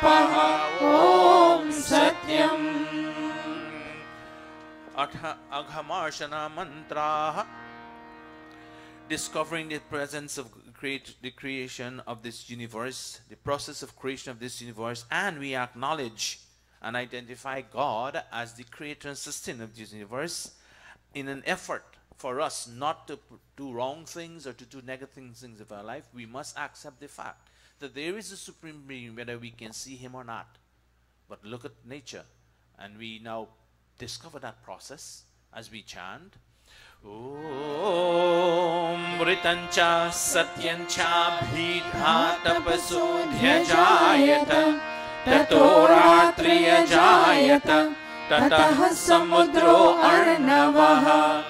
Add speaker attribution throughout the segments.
Speaker 1: पापः ॐ सत्यम्
Speaker 2: Aghamarshana mantraha, discovering the presence of the creation of this universe, the process of creation of this universe, and we acknowledge and identify God as the creator and sustainer of this universe in an effort for us not to do wrong things or to do negative things of our life. We must accept the fact that there is a supreme being, whether we can see him or not. But look at nature, and we now discover that process as we chant Om Ritancha Satyancha Bhidhatapaso Dhyajayata Tato Ratriya Jayata Tatah Samudro Arnavaha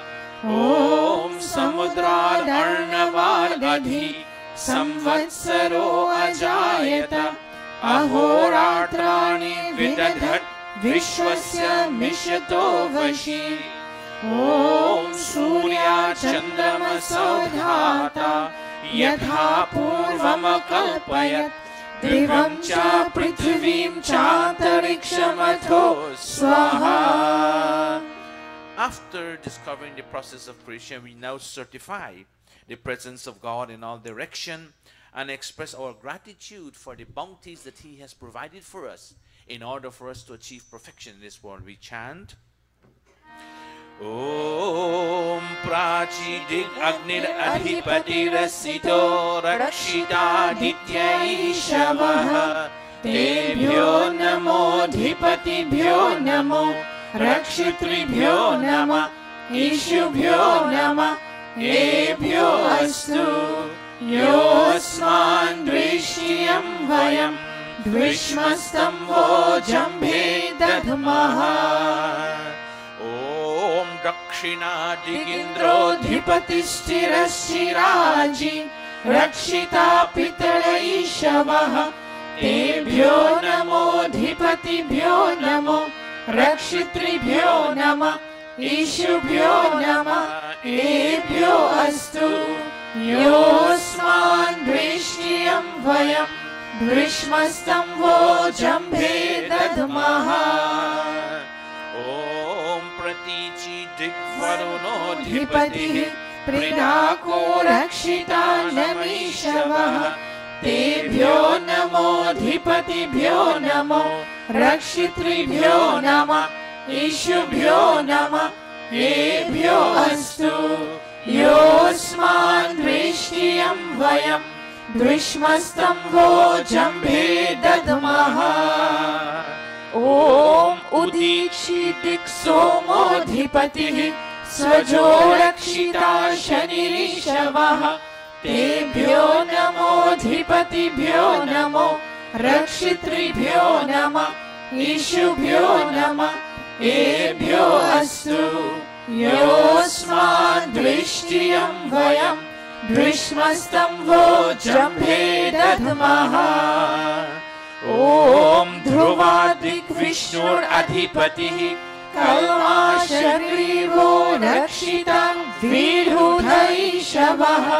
Speaker 2: Om Samudrad Arnavad Adhi Samvatsaro Ajayata Ahoratrani Vidadhat Vishwasya Mishyato Vashi Om Surya Chandrama Saudhata Yatha Purvama Kalpayat Divam Cha Prithvim Cha Antarikshamatho Swaha. After discovering the process of creation, we now certify the presence of God in all direction and express our gratitude for the bounties that He has provided for us in order for us to achieve perfection in this world. We chant Om Prachidik Agnir Adhipati Rasito Rakshita Ditya Ishavaha Tebhyo Namo Dhipatibhyo Namo Rakshitribhyo Nama Ishubhyo Nama Ebhyo Astu Yosman Drishyam Vayam Dvishmastam vo jambhe dadmaha Om Dakshina Digindro Dhipatishtirashiraji Rakshita Pitala Ishavaha Tebhyo Namo Dhipatibhyo Namo Rakshitribhyo Nama Ishubhyo Nama Ebhyo Astu Yosman Drishyam Vayam Dvishmastam vo jambhe dadmaha Om Pratichi Digvaruno Dhipati Pridako Rakshita Namishavaha Tebhyo Namo Dhipatibhyo Namo Rakshitribhyo Nama Ishubhyo Nama Ebhyo Astu Yosman Drishyam Vayam Dvishmastam vo jambhe dadmaha Om Udikshitik Somo Dhipati Svajo Rakshita Shanirishavaha Tebhyo Namo Dhipatibhyo Namo Rakshitribhyo Nama Ishubhyo Nama Ebhyo Astu Yosman Drishyam Vayam Dvishmastam vo jambhe dadmaha Om Dhruvadik Vishnur Adhipati Kalma Shagrivo Rakshitam Vidhudhaishavaha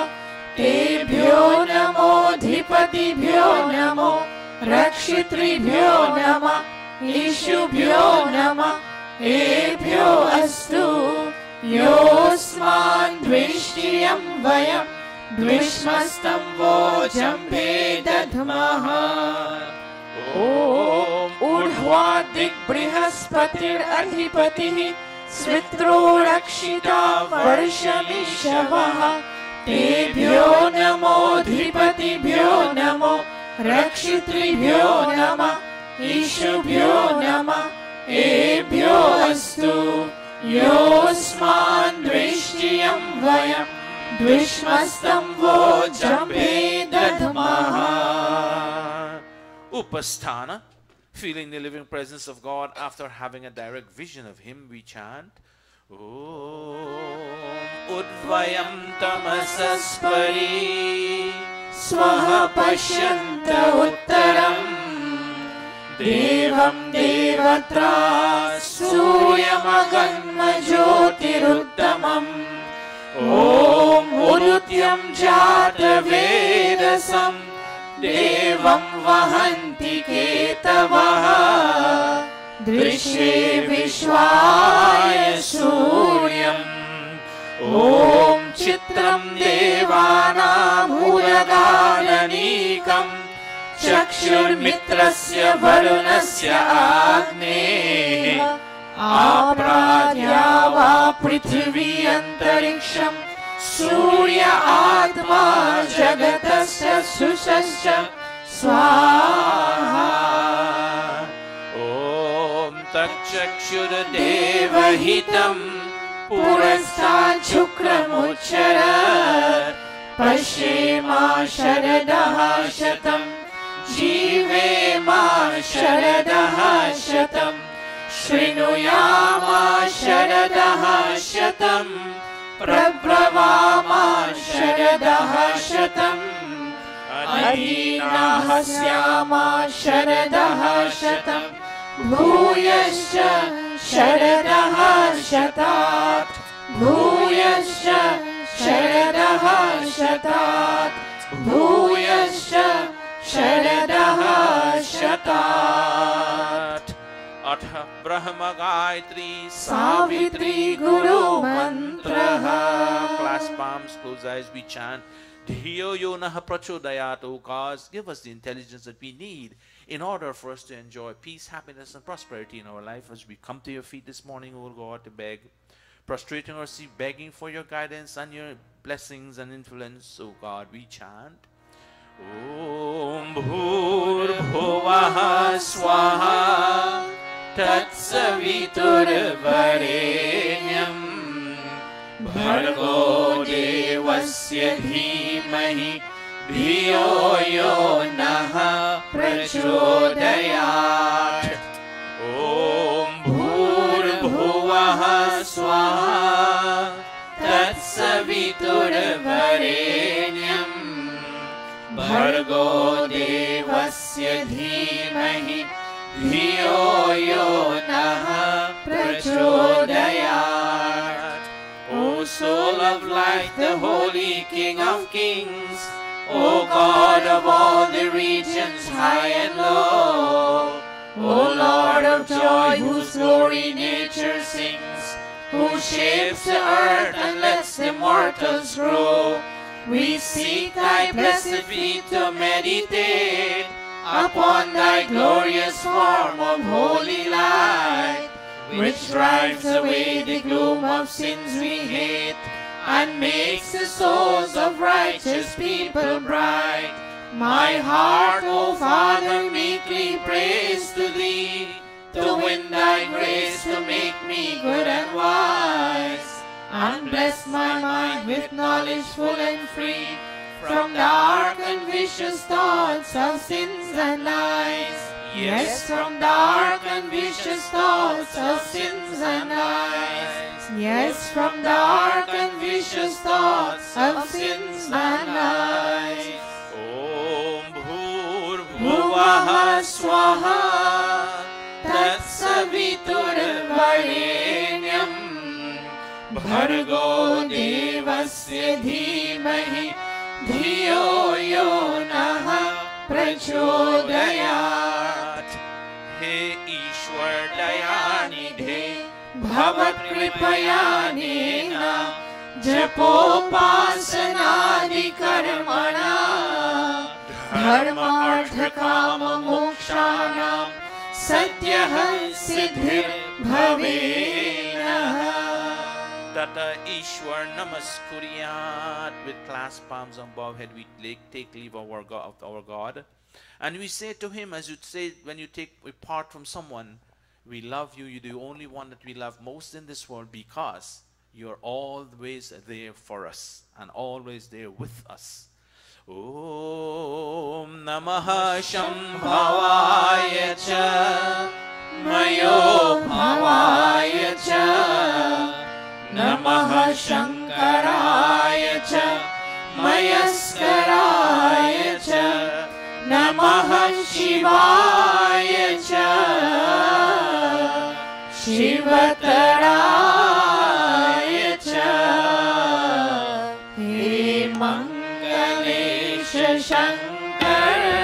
Speaker 2: Tebhyo Namo Dhipatibhyo Namo Rakshitribhyo Nama Ishubhyo Nama Ebhyo Astu Yosman Drishyam Vayam Dvishmastam vo jambhe dadmaha Om Urdhvadik Brihaspatir Adhipati Svitro Rakshita Varshamishavah Tebhyo Namo Dhipatibhyo Namo Rakshitribhyo Nama Ishubhyo Nama Ebhyo Astu Yosman Drishyam Vayam Dvishmastam vo jambhe dadmaha Upasthana, feeling the living presence of God after having a direct vision of Him, we chant Om Udvayam Tamasaspari Swaha Pashyanta Uttaram Devam Devatra Suryamaganma Jyotiruttamam Om Urutyam Jata Vedasam देवं वहन्ति केतवः दृश्ये विश्वाय सूर्यम् ॐ चित्रं देवानामुदगाननीकम् चक्षुर्मित्रस्य वरुणस्य अग्नेः आप्राज्ञा वा पृथिवी अन्तरिक्षम् सूर्य आत्मा जगतस्य सुषश्च स्वाहा ॐ तच्चक्षुर्देवहितम् पुरस्तात् शुक्रमुच्चरत् पश्येमा शरदः शतम् जीवेमा शरदः शतम् शृणुयामा शरदः शतम् प्रब्रवामा शरदः शतम् अधीनाः स्यामा शरदः शतम् भूयश्च शरदः शतात् भूयश्च शरदः शतात् भूयश्च शरदः शतात् अथ ब्रह्म गायत्री सावित्री गुरु मंत्रः Clasp palms, close eyes, we chant Dhiyo yo nah prachodayat. O God, give us the intelligence that we need in order for us to enjoy peace, happiness and prosperity in our life. As we come to your feet this morning, O God, to beg, prostrating ourselves, begging for your guidance and your blessings and influence, O God, we chant Om Bhur Bhuvah Swaha Tatsaviturvarenyam Bhargo Devasya Dhimahi Dhiyo yo nah prachodayat. Om Bhur Bhuvah Swaha Tatsaviturvarenyam Bhargo Devasya Dhimahi Dhiyo yo nah prachodayat. O soul of light, the holy King of kings, O God of all the regions high and low, O Lord of joy, whose glory nature sings, who shapes the earth and lets the mortals grow, we seek thy blessed feet to meditate upon thy glorious form of holy light, which drives away the gloom of sins we hate and makes the souls of righteous people bright. My heart, O Father, meekly prays to thee, to win thy grace to make me good and wise, and bless my mind with knowledge full and free from dark and vicious thoughts of sins and lies. Yes, from dark and vicious thoughts of sins and lies. Yes, from dark and vicious thoughts of sins and lies. Om Bhur Bhuvah Swaha Tatsaviturvarenyam Bhargo Devasya Dhimahi Dhiyo yo nah prachodayat. He Ishwar Dayanidhe Bhavat Kripayanena Japopasanadi Karmana Dharma Artha Kama Mokshanam Satyah Siddhir Bhavena. Tata Ishwar Namaskuryat. With clasped palms on bowed head, we take leave of our God. And we say to him, as you say when you take a part from someone, we love you, you're the only one that we love most in this world, because you're always there for us and always there with us. Om Namaha Shambhavaya Cha Mayo Bhavaya Cha Namaha Shankaraya Cha Mayaskaraya Cha Namaha Shivaya Cha Shivataraya Cha He Mangalesha Shankara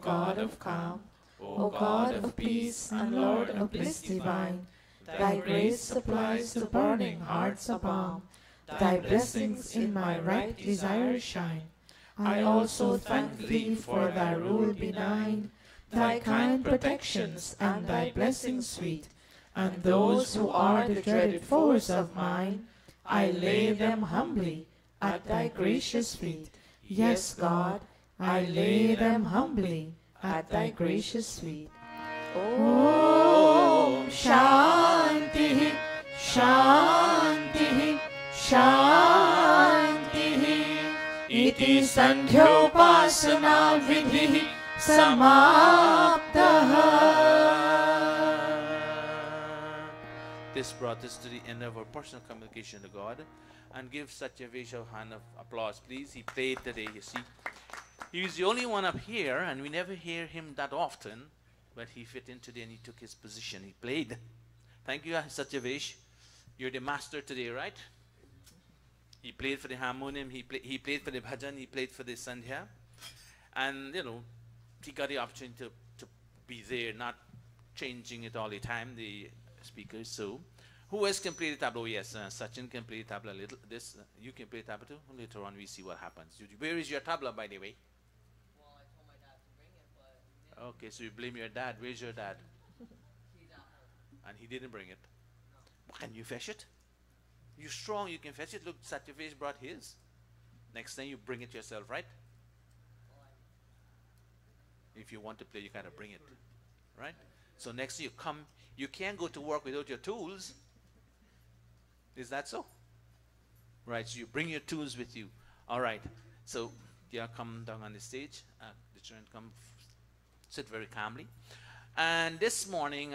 Speaker 1: God of calm, O God of peace and Lord of bliss divine, Thy grace supplies to burning hearts a balm. Thy blessings in my right desire shine. I also thank Thee for Thy rule benign, Thy kind protections and Thy blessings sweet. And those who are the dreaded foes of mine, I lay them humbly at Thy gracious feet. Yes, God, I lay them humbly at Thy gracious feet. Om Shanti, Shanti, Shanti. Iti Sandhyopasana Vidhi Samaptaha.
Speaker 2: This brought us to the end of our personal communication to God. And give Satyavesh a hand of applause, please. He played today, you see. He's the only one up here, and we never hear him that often. But he fit in today and he took his position. He played. Thank you, Satyavesh. You're the master today, right? He played for the harmonium, he played for the bhajan, he played for the sandhya. And, you know, he got the opportunity to be there, not changing it all the time, the speakers. So, who else can play the tabla? Yes, Sachin can play the tabla a little. You can play the tabla too? Later on we see what happens. Where is your tabla, by the way?
Speaker 3: Well, I told my dad to bring it, but he didn't.
Speaker 2: Okay, so you blame your dad. Where's your dad?
Speaker 3: He's at home.
Speaker 2: And he didn't bring it.
Speaker 3: No.
Speaker 2: Can you fetch it? You're strong, you can fetch it. Look, Satyavesh brought his. Next time you bring it yourself, right?
Speaker 3: Well,
Speaker 2: If you want to play, you gotta bring it, right? So next time you come, you can't go to work without your tools. Is that so? Right, so you bring your tools with you. All right, so yeah, come down on the stage. The children come, sit very calmly. And this morning,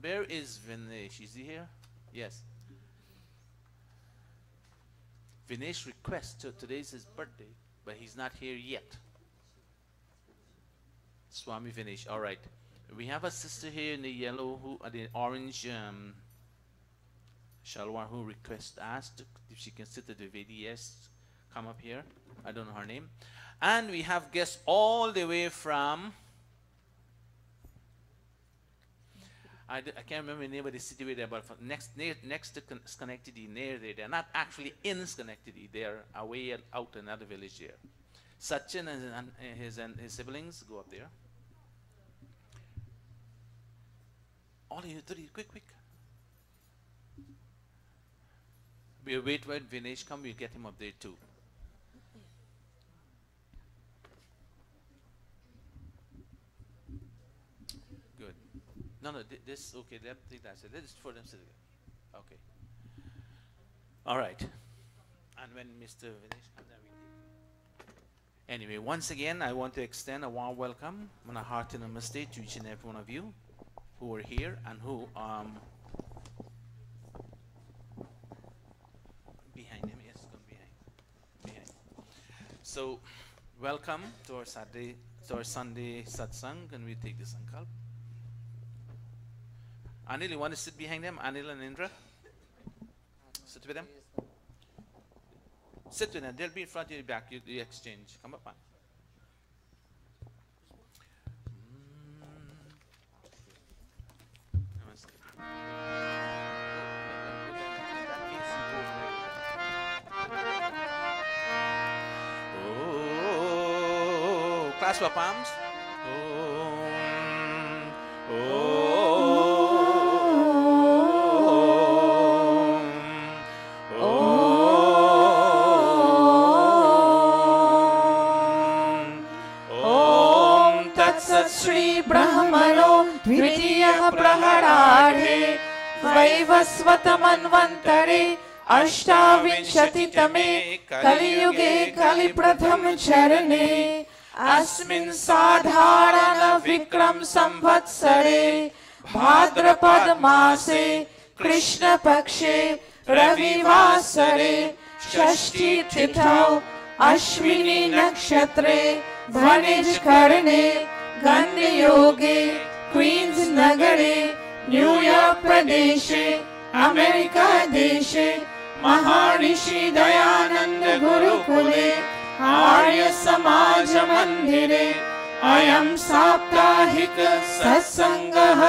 Speaker 2: where is Vinesh? Is he here? Yes. Vinesh requests, today's his birthday, but he's not here yet. Swami Vinesh, all right. We have a sister here in the yellow, the orange shalwar, who requests asked if she can sit at the VDS, come up here. I don't know her name. And we have guests all the way from, I can't remember the name of the city where they're, but next to Schenectady, near there. They're not actually in Schenectady. They're away out in another village there. Sachin and his siblings go up there. All of you three, quick. We'll wait when Vinesh comes, we'll get him up there too. Good. No, this, okay, that's it. Let's for them sit together. Okay. All right. And when Mr. Vinesh comes, then we take it. Anyway, once again, I want to extend a warm welcome and a hearty namaste to each and every one of you who are here and who behind him, yes, come behind. So, welcome to our Sunday satsang, and we take the sankalp. Anil, you want to sit behind them? Anil and Indra? Sit with them. Sit with them. They'll be in front of you, back. You exchange. Come up, man. Oh, clasp your palms.
Speaker 1: Shri Brahmano Dvitiya Praharade Vaivasvatamanvantare Ashtavinshati-tame Kaliyuge Kalipratham Charane Asmin Sadharana Vikram Samvatsare Bhadrapad Mase Krishna Pakshe Ravivasare Shashti Tithau Ashwini Nakshatre Dvanij Karane Gandhi Yogi, Queens Nagare, New York Pradesh, America Deshe, Maharishi Dayananda Gurukula, Arya Samaj Mandire,
Speaker 2: अयं साप्ताहिक सत्सङ्गः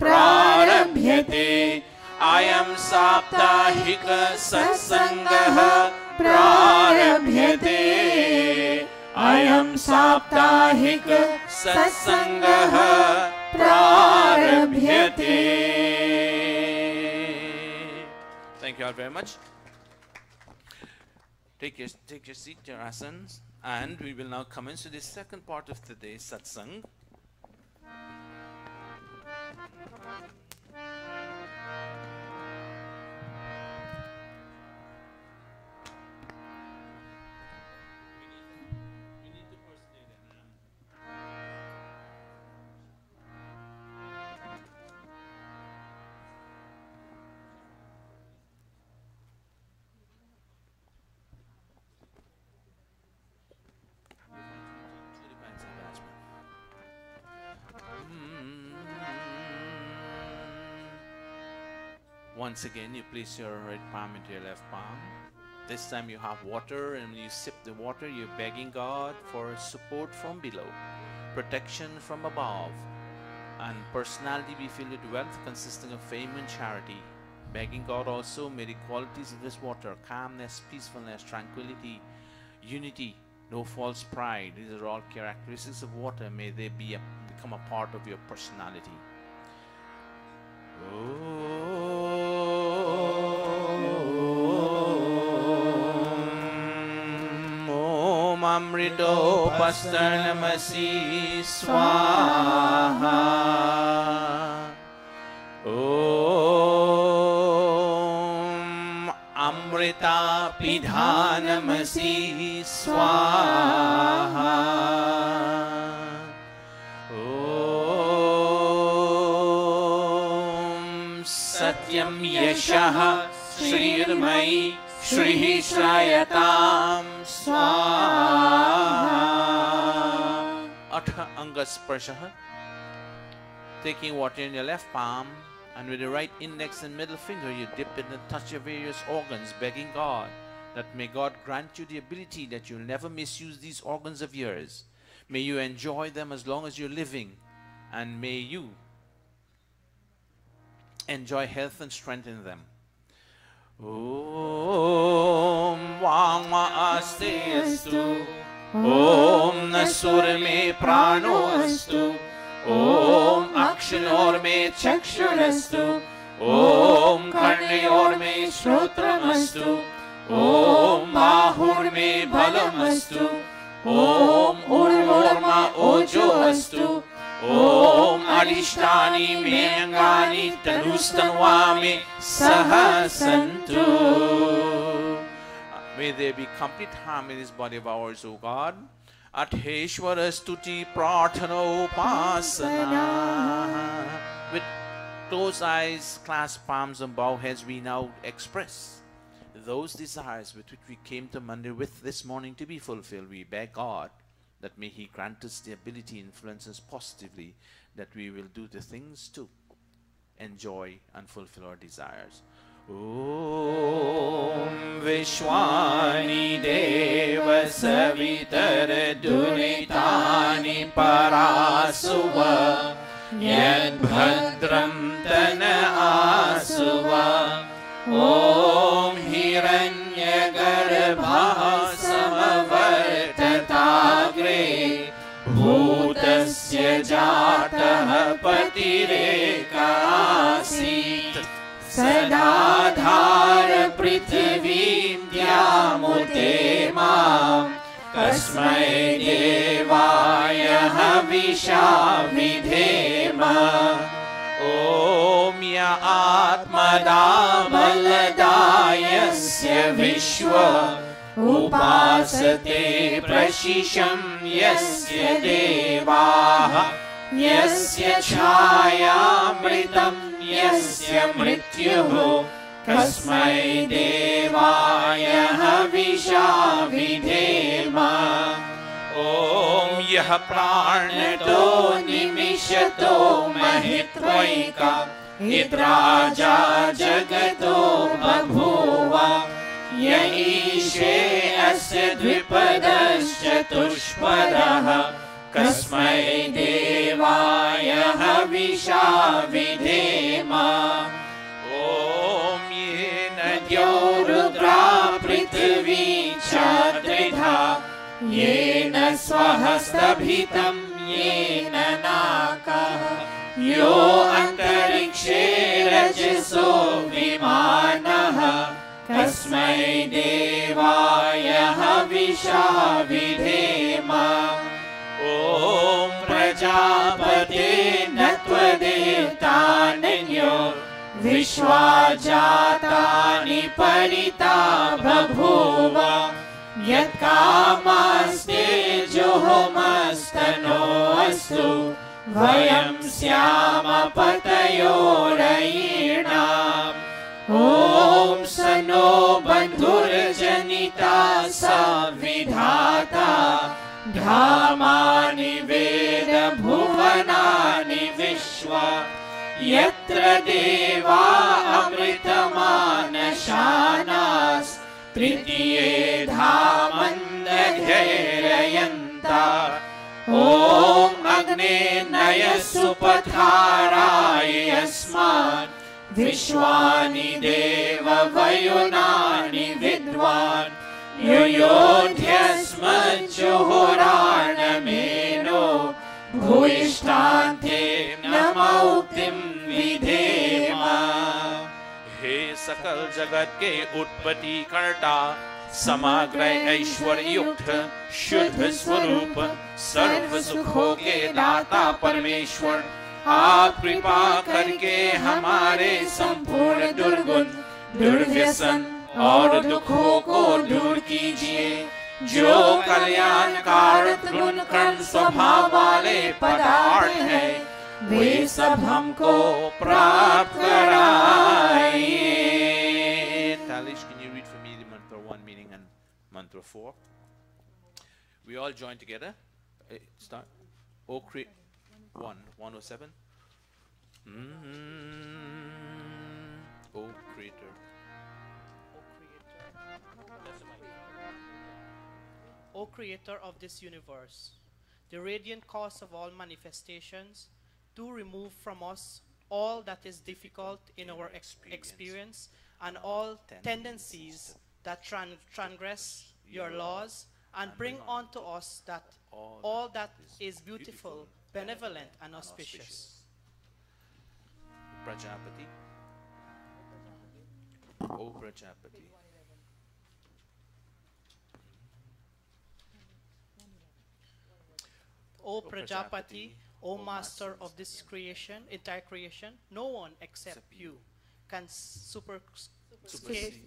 Speaker 2: प्रारभ्यते अयं साप्ताहिक सत्सङ्गः प्रारभ्यते अयं साप्ताहिक सत्सङ्गः प्रारभ्यते. Thank you all very much. Take your seat, your asanas, and we will now commence to the second part of today's satsang. Once again, you place your right palm into your left palm. This time you have water, and when you sip the water, you're begging God for support from below, protection from above, and personality be filled with wealth consisting of fame and charity. Begging God also, may the qualities of this water, calmness, peacefulness, tranquility, unity, no false pride, these are all characteristics of water, may they become a part of your personality. Om Amrito Pastanamasi Swaha. Om Amrita Pidhanamasi Swaha. Satyam Yashaha Shrirmai Shrihi Shrayatam Swaha. Atha Angasparshaha. Taking water in your left palm, and with the right index and middle finger you dip it and touch your various organs, begging God that may God grant you the ability that you'll never misuse these organs of yours. May you enjoy them as long as you're living, and may you enjoy health and strength in them. Om Vama Aste Astu. Om Nasur Me Prano Astu. Om Akshanor Me Chakshurastu. Om Karnayor Me Shrotram Om Bahur Me Balamastu. Om Urvorma Ojo Astu. Om Adhishtani Me Angani Tanustanwami Sahasantu. May there be complete harmony in this body of ours, O God. Atheshwara Stuti Prarthana Upasana. With closed eyes, clasped palms and bowed heads, we now express those desires with which we came to Mandir with this morning to be fulfilled. We beg God that may He grant us the ability, influence us positively, that we will do the things to enjoy and fulfill our desires. Om Vishwani Deva Savitar Dunitani Parasuva Yad Bhadram Tana Asuva. Om Hiranya Garbha Samavartatagre Bhutasya Jatah Patirekaasit Sadadhar Prithvim Dyamute Mam Kasmai Devaya Havisha Vidhema. Om Ya Atmada Baladayasya Vishwa Upasate Prashisham Yasya Devaha Yasya Chayamritam Yasya Mrityuhu Kasmai Devaya Havisha Vidhema. Om Yah Pranato Nimishato Mahitvaika Idraja Jagato Babhuva Yaishe Asya Dvipadasya Tushpadaha कस्मै देवाय हविषा विधेम ॐ ये नद्यो रुद्रा पृथिवी च त्रिधा येन स्वहस्तभितं येन नाकः यो अन्तरिक्षे रजसो विमानः कस्मै देवाय हविषा विधेम ॐ प्रजापते नत्वदेवतान्यो विश्वा जातानि परिता बभूव यत्कामास्ते जुहोमस्तनोऽस्तु वयं स्याम पतयो रयीणाम् ॐ स नो बन्धुर्जनिता स विधाता धामानि वेद भुवनानि विश्वा यत्र देवा अमृतमानशानास् तृतीये धामन्दधैर्ययन्ता ॐ अग्ने नय सुपथाराय यस्मात् विश्वानि देव वयुनानि विद्वान् युयोध्यस्मज्जुहोराणमेनो भूयिष्ठान्ते नमौक्तिं विधेम हे सकल जगत के उत्पत्ति कर्ता समग्र ऐश्वर्य युक्त शुद्ध स्वरूप सर्व सुखों के दाता परमेश्वर आप कृपा करके हमारे संपूर्ण दुर्गुण दुर्व्यसन और दुखों को दूर कीजिए जो कल्याणकारक गुण कर्म स्वभाव वाले पदार्थ हैं वे सब हमको प्राप्त कराइए। Talish, can you read for me the mantra 1 meaning and mantra 4? We all join together. Start. O Creator 107. O Creator.
Speaker 3: O Creator of this universe, the radiant cause of all manifestations, do remove from us all that is difficult in our experience and all tendencies that transgress your laws, and bring unto us that all that is beautiful, benevolent, and auspicious.
Speaker 2: Prajapati. O Prajapati.
Speaker 3: O Prajapati, O Master of this creation, entire creation, no one except you can supersede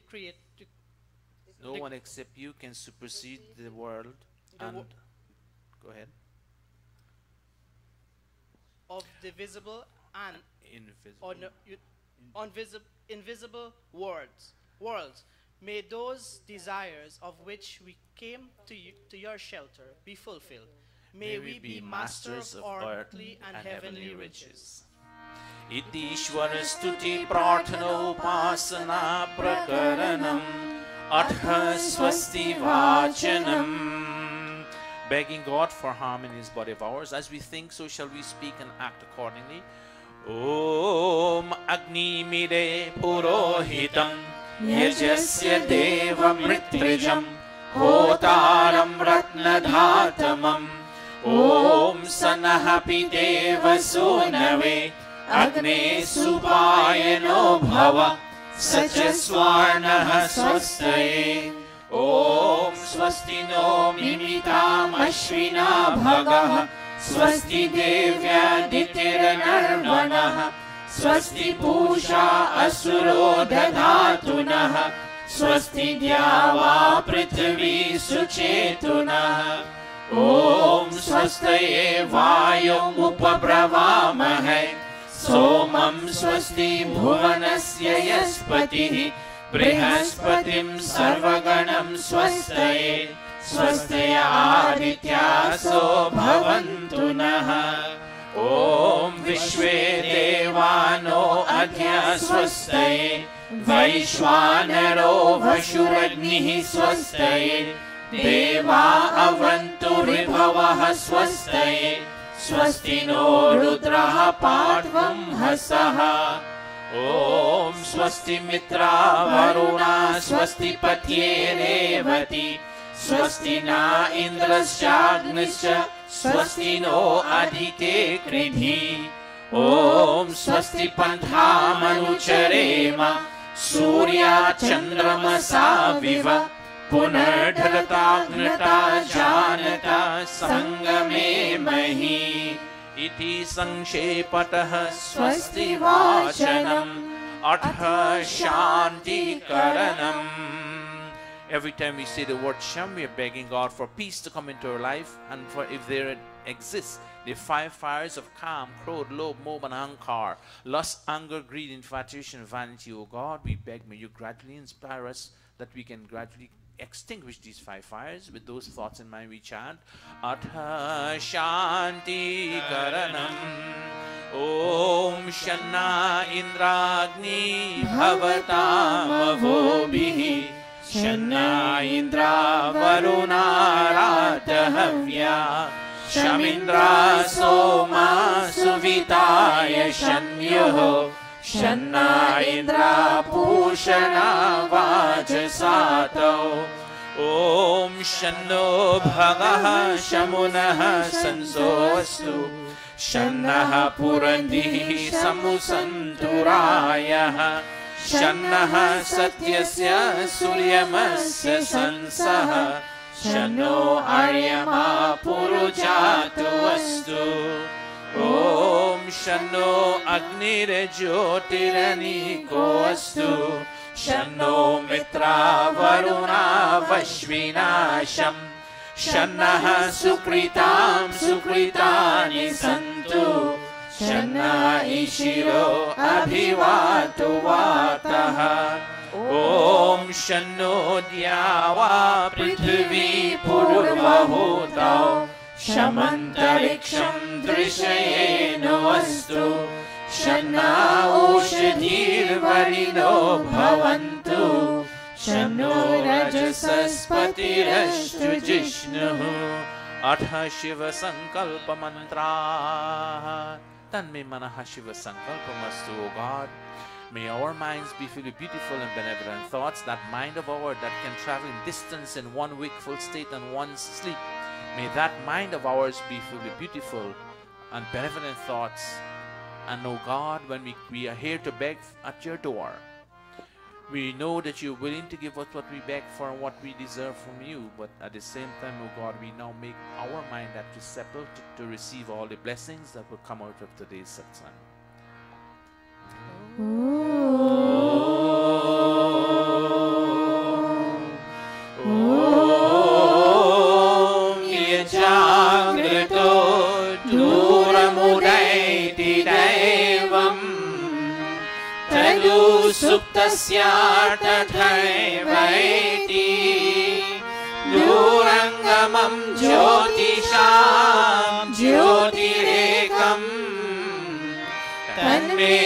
Speaker 3: create.
Speaker 2: No one except you can supersede the world and go ahead.
Speaker 3: Of the visible and invisible worlds. May those desires of which we came to your shelter be fulfilled. May we be masters of earthly and heavenly riches.
Speaker 2: Iti Ishwara Stuti Prarthana Upasana Prakaranam Atha Swasti Vachanam. Begging God for harmony in His body of ours. As we think, so shall we speak and act accordingly. Om Agni Mide Purohitam Yajasya Deva Mritrijam Hotaram Ratnadhatamam Om Sanahapi Deva Sunave Agne Supayano Bhava Sachaswarnaha Swastaye Om Swasti No Mimitam Ashvina Bhagaha Swasti Devya Ditiranarvanaha Swasti Pusha Asuro Dadhatunaha Swasti Dyava Prithvi Suchetunaha Om Swastaye Vayom Upabravamahe Somam Swasti Bhuvanasya Yaspatihi Brihaspatim Sarvaganam Swastaye Swastaya Adityaso Bhavantu Naha Om Vishwe Devano Adhya Swastaye Vaishwanaro Vashuragnihi Swastaye देवा अवन्तु ऋभवः स्वस्तये स्वस्ति no रुद्रः पार्श्वं हसः ॐ स्वस्ति मित्रा वरुणा स्वस्ति पत्ये रेवती स्वस्ति न इन्द्रश्चाग्निश्च स्वस्ति no अदिते कृधि ॐ स्वस्ति पन्थामनुचरेम सूर्या चन्द्रमसा विव पुनर्धरताग्नता जानता संगमे मही इति संक्षेपतः स्वस्ति वाचनम् अथ शान्तिकरणम्. Every time we say the word Sham, we are begging God for peace to come into our life, and for if there exists the 5 fires of Kam, Krodh, Lobh, Moh, and Ahankar, lust, anger, greed, infatuation, vanity, O God, we beg, may you gradually inspire us that we can gradually extinguish these 5 fires. With those thoughts in mind, we chant Atha Shanti Karanam. Om Shanna Indragni Bhavatam Avobhihi Shanna Indra Varuna Ratahavya Shamindra Soma Suvitaya Shanyuho Shanna Indra Pushana Vajasato Om Shanno Bhagaha Shamunah Sansostu Shannaha Purandihi Samusanturayah Shannaha Satyasya Suryamasya Sansaha Shanno Aryama Purujatu Astu Om Shanno Agnire Jyotiraniko Astu Shanno Mitra Varuna Vashvinasham Shannaha Sukritam Sukritani Santu Shanna Ishiro Abhivatu Vataha Om Shanno Dhyava Prithvi Purvahotao Shamantariksham Drishayeno Astu Shanna Oshadhir Varino Bhavantu Shanno Rajasaspatirastu Jishnuhu Atha Shiva Sankalpa Mantra Tanme Manaha Shiva Sankalpamastu, O God. May our minds be filled with beautiful and benevolent thoughts, that mind of ours that can travel in distance in one wakeful state and one sleep. May that mind of ours be filled with beautiful and benevolent thoughts. And, O God, when we are here to beg at your door, we know that you're willing to give us what we beg for and what we deserve from you. But at the same time, O God, we now make our mind that receptive to receive all the blessings that will come out of today's satsang. Om Yajagrito Duramudaiti Devam Tadu Suptasya Tathaivaiti Durangamam Jyotisham Jyotirekam Tanme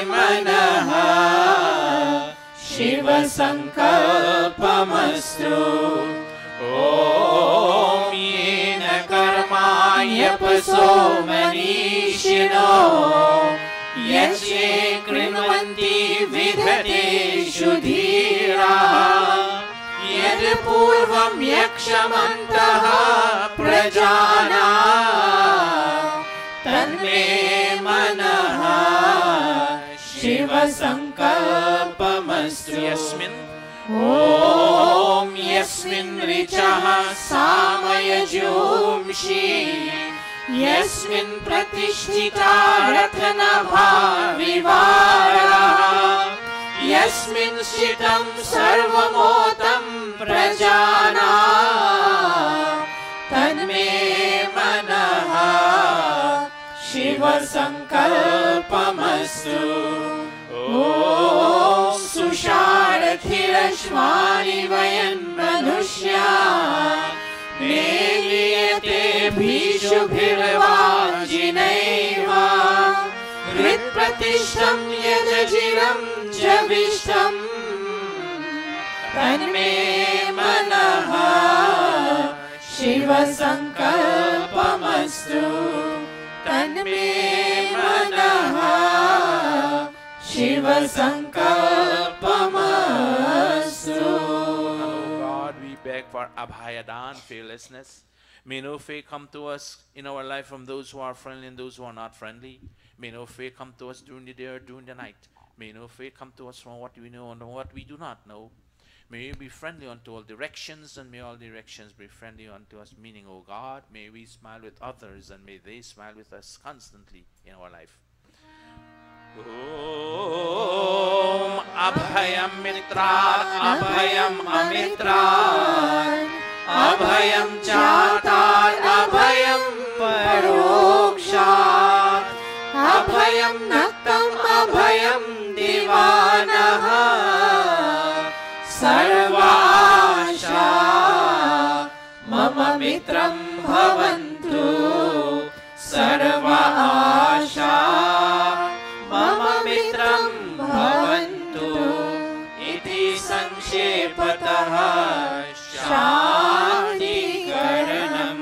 Speaker 2: Manaha Shiva Sankalpamastu Om Yena Karma Yapaso Manishino Yache Krinvanti Vidhate Shudhira Yad Purvam Yakshamantaha Prajana Tanme Manaha Shiva Sankalpamastu Yasmin Om Yasmin Richaha Samaya Jumshi Yasmin Pratishtita Ratnabha Vivara Yasmin Shitam Sarvamotam Prajana Tanme Manaha Shiva Sankalpamastu Om Susharathirashvani Vayan Manushya Neliyate Bhishubhirvajinaiva Rit Pratishtam Yadajiram Javishtam Tanme Manaha
Speaker 1: Shiv संकल्पमस्तु तन्मे मनः Shiv संकल्पमस्तु.
Speaker 2: God, we beg for abhayadan, fearlessness. May no fear come to us in our life from those who are friendly and those who are not friendly. May no fear come to us during the day or during the night. May no fear come to us from what we know and what we do not know. May we be friendly unto all directions, and may all directions be friendly unto us. Meaning, O God, may we smile with others, and may they smile with us constantly in our life. Om Abhayam Mitrat, Abhayam Amitrat, Abhayam Chatat, Abhayam Parokshat, Abhayam Naktam, Abhayam Divanaha, Sarvasha Mama Mitram Bhavantu, Sarva Asha Mama Mitram Bhavantu, Iti Sanshepataha Shanti Karanam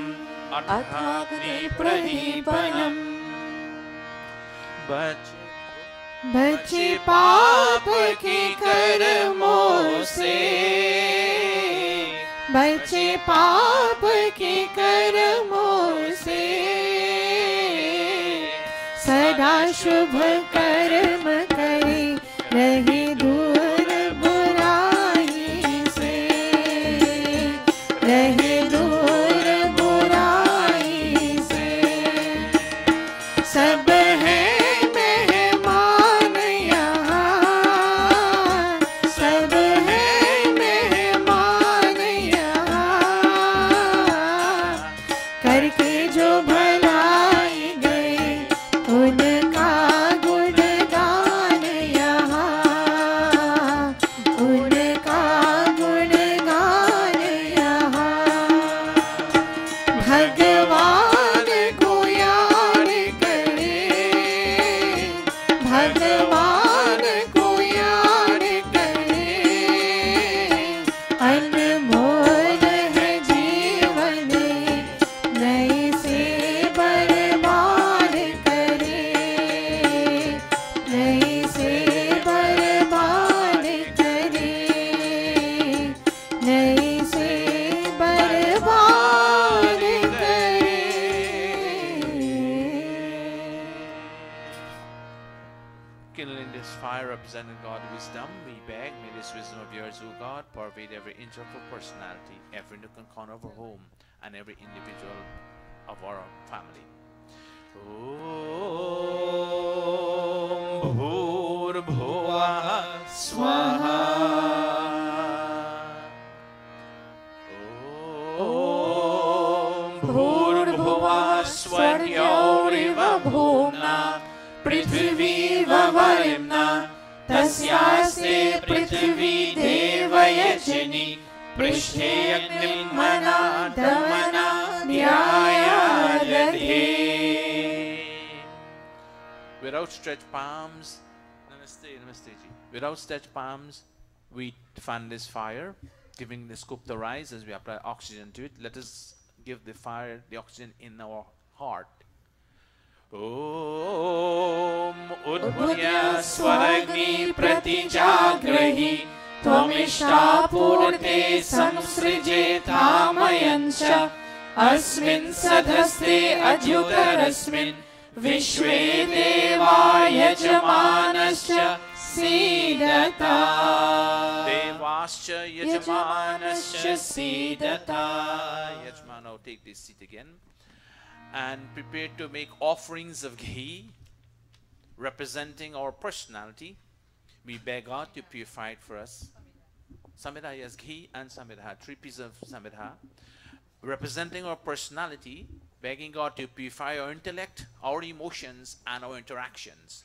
Speaker 2: Athagni Pradipanam. बचे पाप के कर्मों से, बचे पाप के कर्मों से, सदा शुभ कर्म करे रहे दूर बुराई से, रहे दूर बुराई से. सब है every nook and corner of our home and every individual of our family. Om Bhur-Bhuvah Swaha. Om Bhur-Bhuvah Swaryoरिव Bhumna Prithviva Varimna Tasyaste Prithvi Devayachini Prishte Agnim Mana Damana Dhyayadhe. With outstretched palms, Namaste, Namaste ji. With outstretched palms, we fan this fire, giving the scoop the rise as we apply oxygen to it. Let us give the fire, the oxygen in our heart. Om Udbhurya Swaragni Pratijagrahi Tvamishta Purte Samsrije Thamayancha Asmin Sadhaste Adyutarasmin Vishve Deva Yajamanascha Sidata. Devascha Yajamanascha Sidata. Yajamano, take this seat again. And prepare to make offerings of ghee representing our personality. We beg God to purify it for us. Samvita has ghee and samvita, 3 pieces of samvita, representing our personality, begging God to purify our intellect, our emotions, and our interactions.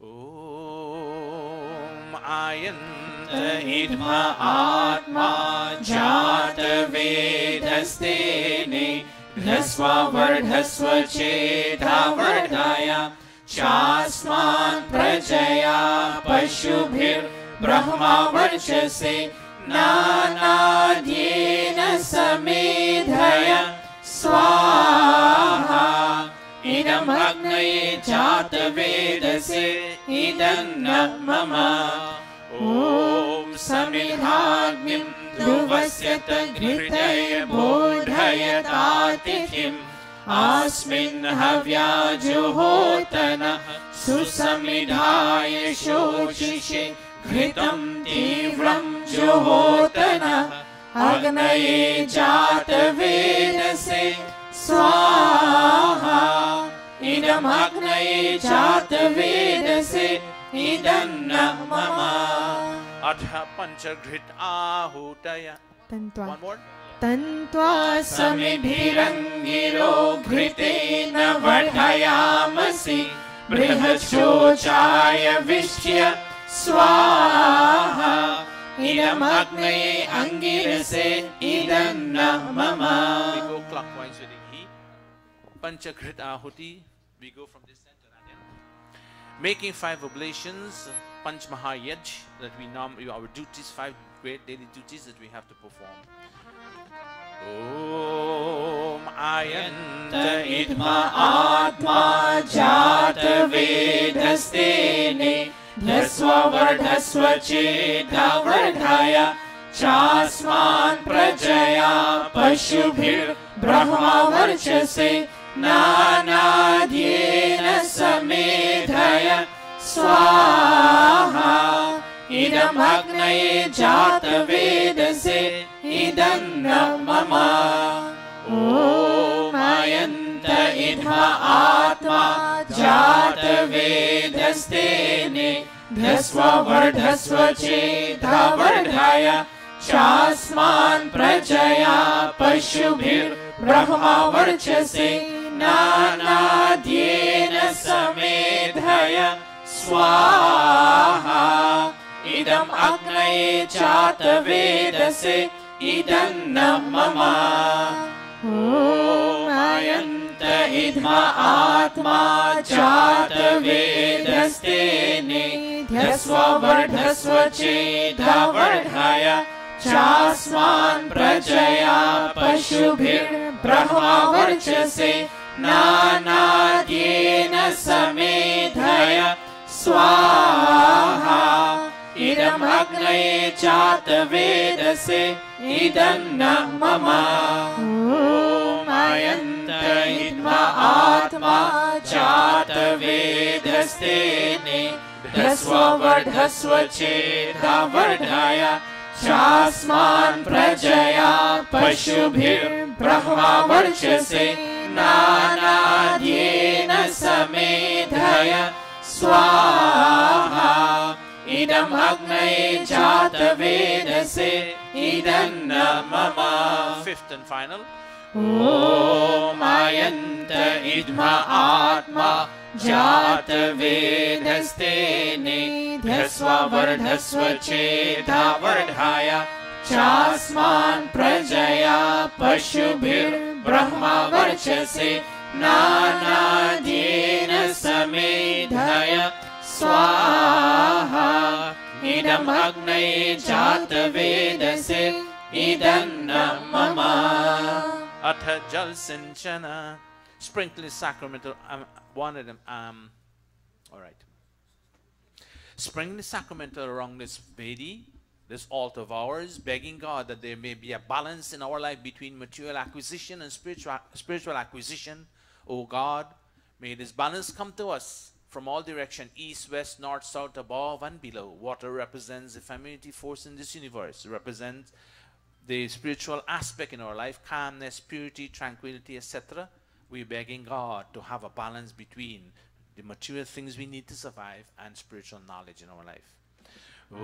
Speaker 2: Om Ayanta Idma Atma Jata Vedastene Dhasva Vardhasva Cheta Vardhaya Chasman Prajaya Pashubhir Brahma Varchase नानाद्येन समेधय स्वाहा इदमग्नये जातवेदसे इदन्न मम ॐ समिधाग्निं ध्रुवस्य घृतय बोधयतातिथिम् अस्मिन् हव्याजुहोतन सुसमिधाय शोचिषे घृतं तीव्रं जुहोतन अग्नये जातवेदसे स्वाहा इदमग्नये जातवेदसे इदन्न मम अथ पञ्चघृत आहूतय
Speaker 1: One
Speaker 2: more.
Speaker 1: तन्त्वा
Speaker 2: समिधिरङ्गिरो घृतेन वर्धयामसि बृहच्छोचाय विष्य स्वाहा इदमग्नये अंगिरसे इदन्न मम. We go clockwise with the heat. Panchagrit ahuti. We go from this center again. Making 5 oblations, Panch Mahayaj, that we our duties, 5 great daily duties that we have to perform. Om Ayant Idma Atma Jata Vedastene Dhasva Vardhasva Cheta Vardhaya Chasman Prajaya Pashubhir Brahma Varchase Nanadyena Samedhaya Swaha Idam Agnaye Jata Vedase Idanna mama Om Ayanta Idma Atma Jata Vedastene Dhasva Vardhasva Cheta Vardhaya Chasman Prajaya Pashubhir Brahma Varchase Nanadyena Samedhaya Swaha Idam Agnaye Jata Vedase Idanna mama Om Ayanta Idma Atma Jata Vedastene Dhasva Vardhasva Cheta Vardhaya Chasman Prajaya Pashubhir Brahma Varchase Nanadyena Samedhaya Swaha Idam Agnaye Jata Vedase Idanna mama Om Ayanta Idma Atma Jata Vedastene Dhasva Vardhasva Cheta Vardhaya Chasman Prajaya Pashubhir Brahma Varchase Nanadyena Samedhaya Swaha Idam Agnaye Jata Vedase Idanna mama. 5th and final. Om Ayanta Idma Atma Jata Vedastene Dhasva Vardhasva Cheta Vardhaya Chasman Prajaya Pashubhir Brahma Varchase Nanadyena Samedhaya Swaha Idam Agnaye Jata Vedase Idanna mama. Atha Jal Sinchana. Sprinkle is sacramental. One of them. All right. Sprinkle is sacramental around this Vedi, this altar of ours, begging God that there may be a balance in our life between material acquisition and spiritual acquisition. O God, may this balance come to us from all direction, east, west, north, south, above and below. Water represents the femininity force in this universe. It represents the spiritual aspect in our life, calmness, purity, tranquility, etc. We're begging God to have a balance between the material things we need to survive and spiritual knowledge in our life. Om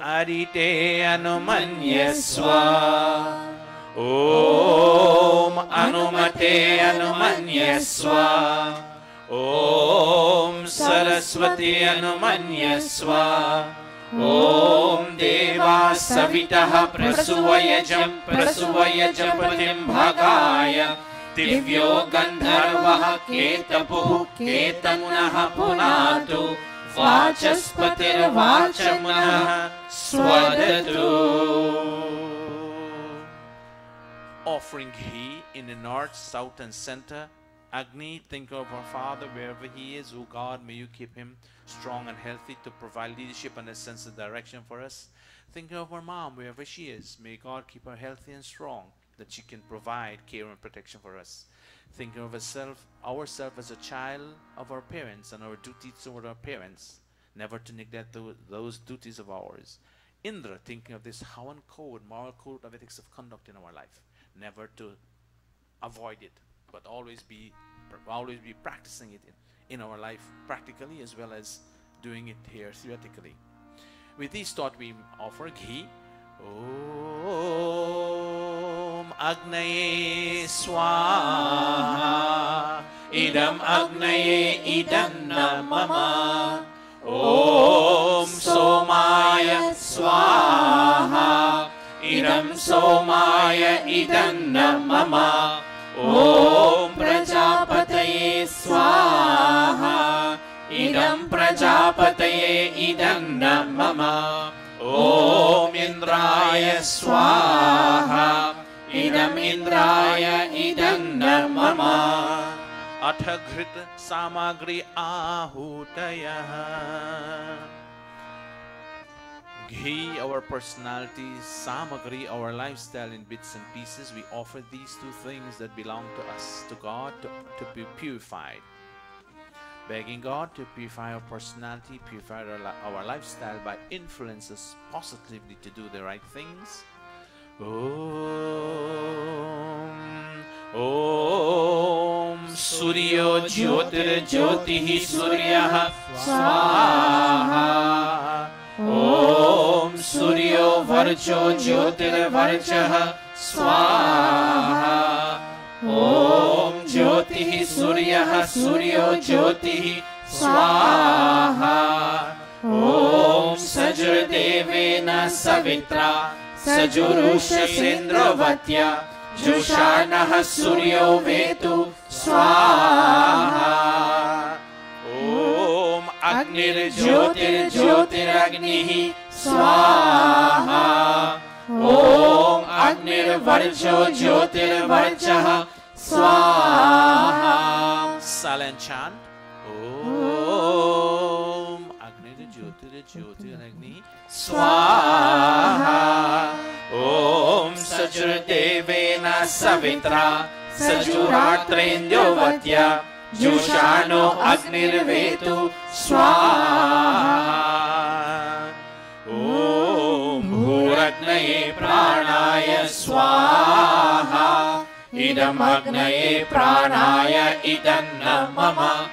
Speaker 2: Adite Anumanyaswa. Om Anumate Anumanyaswa. Om Saraswati Anumanyaswa. Om Deva Savitaha Prasuvayajam Patim Bhagaya Divyo Gandharvaha Ketapuh Ketamunaha Punatu वाचस्पतिर्वाचमनः स्वदतु. Offering ghee in the north, south and center. Agni, think of our Father wherever he is. O God, may you keep him strong and healthy to provide leadership and a sense of direction for us. Think of our mom wherever she is. May God keep her healthy and strong, that she can provide care and protection for us. Thinking of ourselves as a child of our parents and our duties toward our parents, never to neglect those duties of ours. Indra, thinking of this Havan code, moral code of ethics of conduct in our life, never to avoid it, but always be practicing it in our life practically as well as doing it here theoretically. With these thoughts we offer ghee. Om Agnaye Swaha Idam Agnaye Idanna Mama. Om Somaya Swaha Idam Somaya Idanna Mama. Om Prajapataye Swaha Idam Prajapataye Idanna Mama. Om Indraya Swaha Idam Indraya Idanna Mama. Atha Ghrita Samagri Ahutaya. Ghee, our personality, samagri, our lifestyle in bits and pieces. We offer these two things that belong to us, to God, to be purified. Begging God to purify our personality, purify our lifestyle by influence us positively to do the right things. Om Suryo Jyotir Jyotihi Suryah Swaha. Om Suryo Varcho Jyotir Varchah Swaha. Om Jyotihi Suryah Suryo Jyotihi Swaha. Om Sajur Devena Savitra Sajurusha Sindrovatya Jushanah Suryo Vetu Swaha. Om Agnir Jyotir Jyotir Agnihi Swaha. Om Agnir Varcho Jyotir Varchah Swaha. Silent chant. Om Agnir Jyotir Jyotir Agni Swaha. Om Sajur Devena Savitra Sajuratrendyo Vatya Jushano Agnirvetu Swaha. Om Bhuragnaye Pranaya Swaha. Idam Agnaye Pranaya Idanna Mama.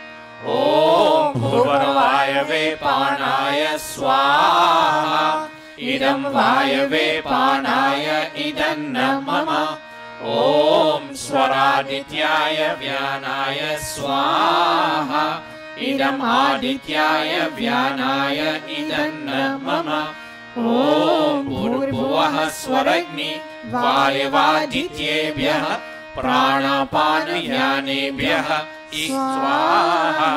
Speaker 2: Om Bhurvayave Pranaya Swaha. Idam Vayave Pranaya Idanna Mama. Om Swaradityaya Vyanaya Swaha. Idam Adityaya Vyanaya Idanna Mama. Om Bhurvuvah Swaragni Vayavadityebhyah Pranapanavyanebhyah Swaha.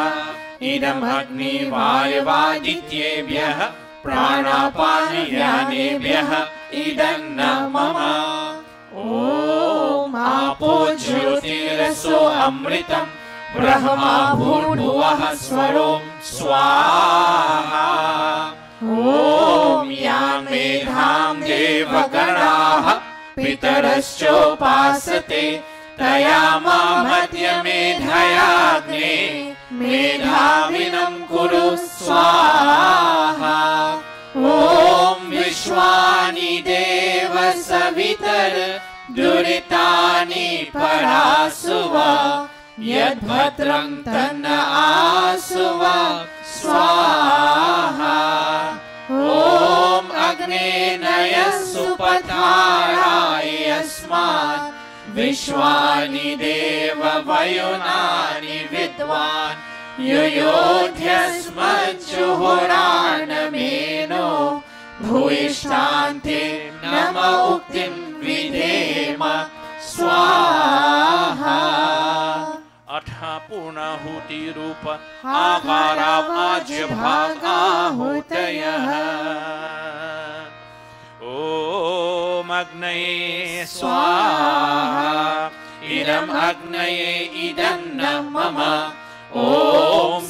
Speaker 2: Idam Agni Vayavadityebhyah Pranapanavyanebhyah Idanna Mama. Om Apo Jyotirso Amritam Brahma Bhurvuvah Swarom Swaha. Om Yam Medham Devaganaha Pitaraschopasate Tayama Madhya Medhayagne Medhavinam Kuru Swaha. Om Vishwani Deva Savitar Duritani Parasuva Yadbhadram Tanna Asuva Swaha. Om Agnenaya Supatharaya Yasmat Vishwani Deva Vayunani Vidwan Yuyodhyasmat Juhuranameno Bhuishtante Nama Uktim Videma Swaha. Atha Purnahuti Rupa Akarav राज्यभागाहुतयः ॐ अग्नये स्वाहा इदम् अग्नये इदन्न मम ॐ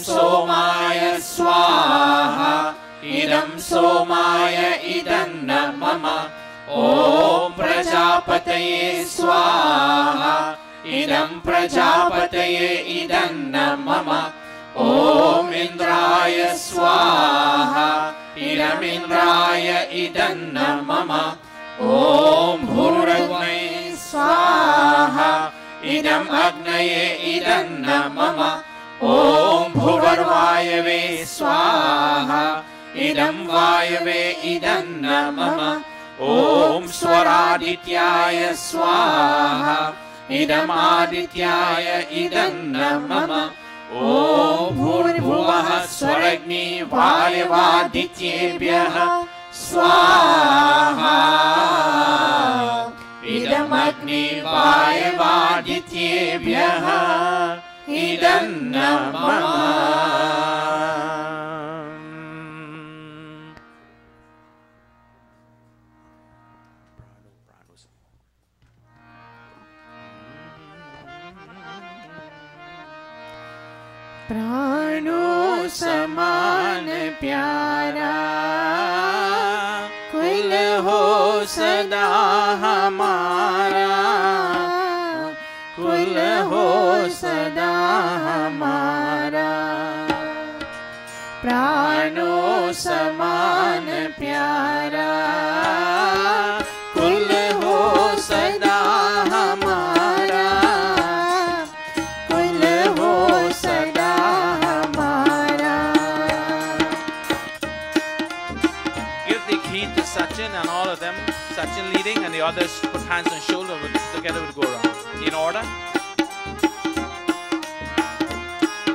Speaker 2: सोमाय स्वाहा इदं सोमाय इदन्न मम ॐ प्रजापतये स्वाहा इदं प्रजापतये इदन्न मम ॐ इन्द्राय स्वाहा इदमिन्द्राय इदन्न मम ॐ भूरग्नये स्वाहा इदम् अग्नये इदन्न मम ॐ भुवर्वायवे स्वाहा इदं वायवे इदन्न मम ॐ स्वरादित्याय स्वाहा इदमादित्याय इदन्न मम ॐ भूर्भुवः स्वरग्नि वायवादित्येभ्यः स्वाहा इदमग्नि वायवादित्येभ्यः इदन्न मम
Speaker 1: प्राणों समान प्यारा कुल हो सदा हमारा, कुल हो सदा हमारा। प्राणों समान प्यारा कुल हो सदा हमारा, कुल हो सदा हमारा।
Speaker 2: Give the key to Sachin and all of them. Sachin leading and the others put hands on shoulder together would go around. In order.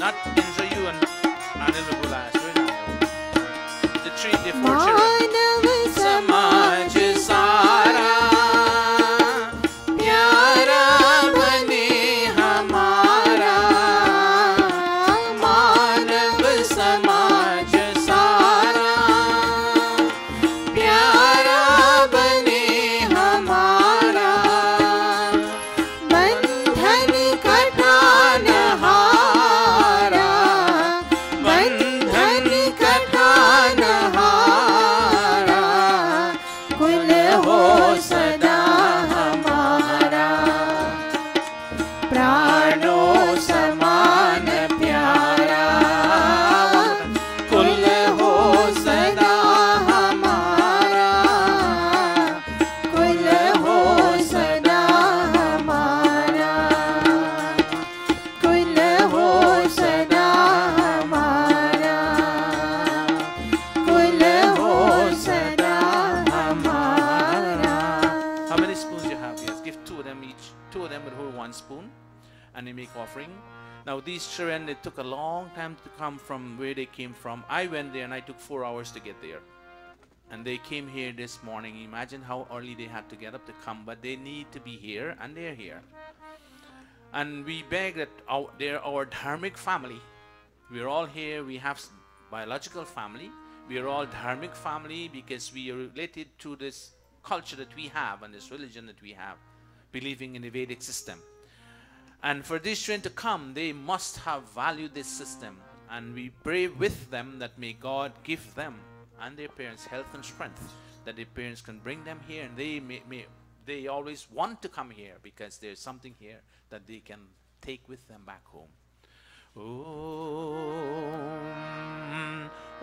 Speaker 2: Not injure you and Anil Gurukula. The three, the four children.
Speaker 1: मानव समाज सारा प्यारा बने हमारा, मानव समाज सारा प्यारा बने हमारा। बंधन कठान हारा, बंधन कठान हारा, कुल हो सदा हमारा। प्राणों समान प्यारा कुल हो सदा हमारा, कुल हो सदा हमारा, कुल हो सदा हमारा, कुल हो सदा हमारा।
Speaker 2: How many spoons you have? Yes, give two of them each. Two of them would hold one spoon and they make offering. Now these children, it took a long time to come from where they came from. I went there and I took 4 hours to get there. And they came here this morning. Imagine how early they had to get up to come, but they need to be here and they're here. And we beg that they're our dharmic family. We're all here. We have biological family. We are all dharmic family because we are related to this culture that we have and this religion that we have, believing in the Vedic system. And for these children to come, they must have valued this system. And we pray with them that may God give them and their parents health and strength, that their parents can bring them here, and they always want to come here because there's something here that they can take with them back home.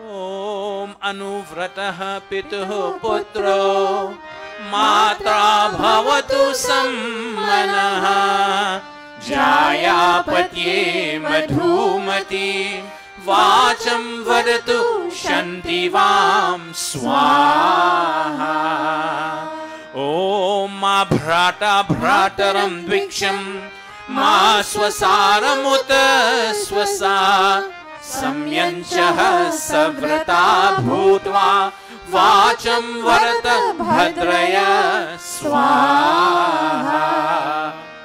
Speaker 2: Om Om Anuvratah Pituh Putro Matra Bhavatu Sammanah Jayapatye Madhumati Vacham Vadatu Shantivam Swaha Om Ma Bhrata Bhrataram Dviksham Ma Swasaramuta Swasa Samyanchah Savrata Bhutva Vacham Varata Bhadraya Swaha.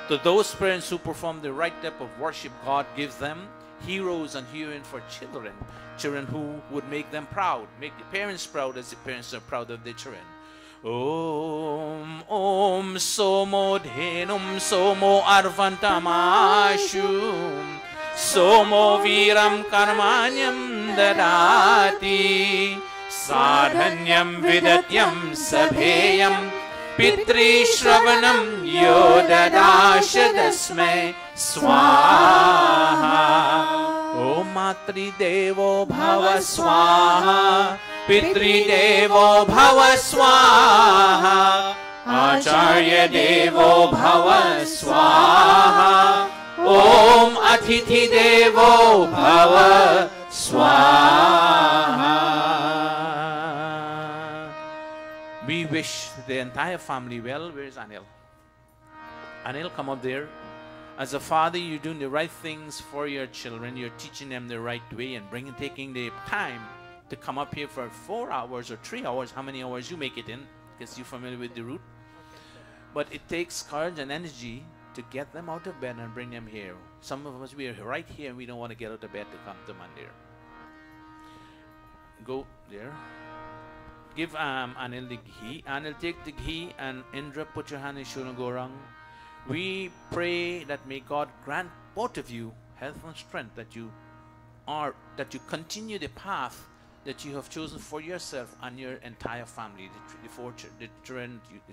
Speaker 2: To those parents who perform the right type of worship, God gives them heroes and heroines for children. Children who would make them proud, make the parents proud as the parents are proud of their children. Om Om Somo Dhenum Somo Arvantamashum Somo Viram Karmanyam Dadati Sadhanyam Vidatyam Sabheyam Pitri Shravanam Yodadashadasme Swaha Om Matri Devo Bhava Swaha Pitri Devo Bhava Swaha Acharya Devo Bhava Swaha Om Atithi Devo Bhava Swaha. We wish the entire family well. Where is Anil? Anil, come up there. As a father, you're doing the right things for your children. You're teaching them the right way and taking the time to come up here for 4 hours or 3 hours, how many hours you make it in, because you're familiar with the route. But it takes courage and energy to get them out of bed and bring them here. Some of us, we are right here and we don't want to get out of bed to come to Mandir. Go there. Give Anil the ghee. Anil, take the ghee, and Indra, put your hand in Shurang Gorang. We pray that may God grant both of you health and strength, that you continue the path that you have chosen for yourself and your entire family. The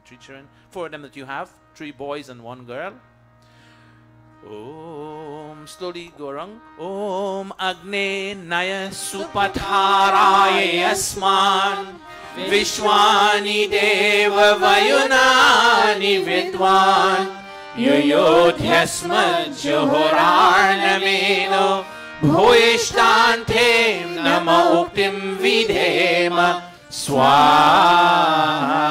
Speaker 2: three children, 4 of them that you have, 3 boys and 1 girl. Om, slowly Gorang. Om Agne Naya Supatharaya Asman Vishwani Deva Vayunani Vidwan Yuyodhyasma Johorarnameno Bhuishtantem Nama Uktim Vidhema Swaha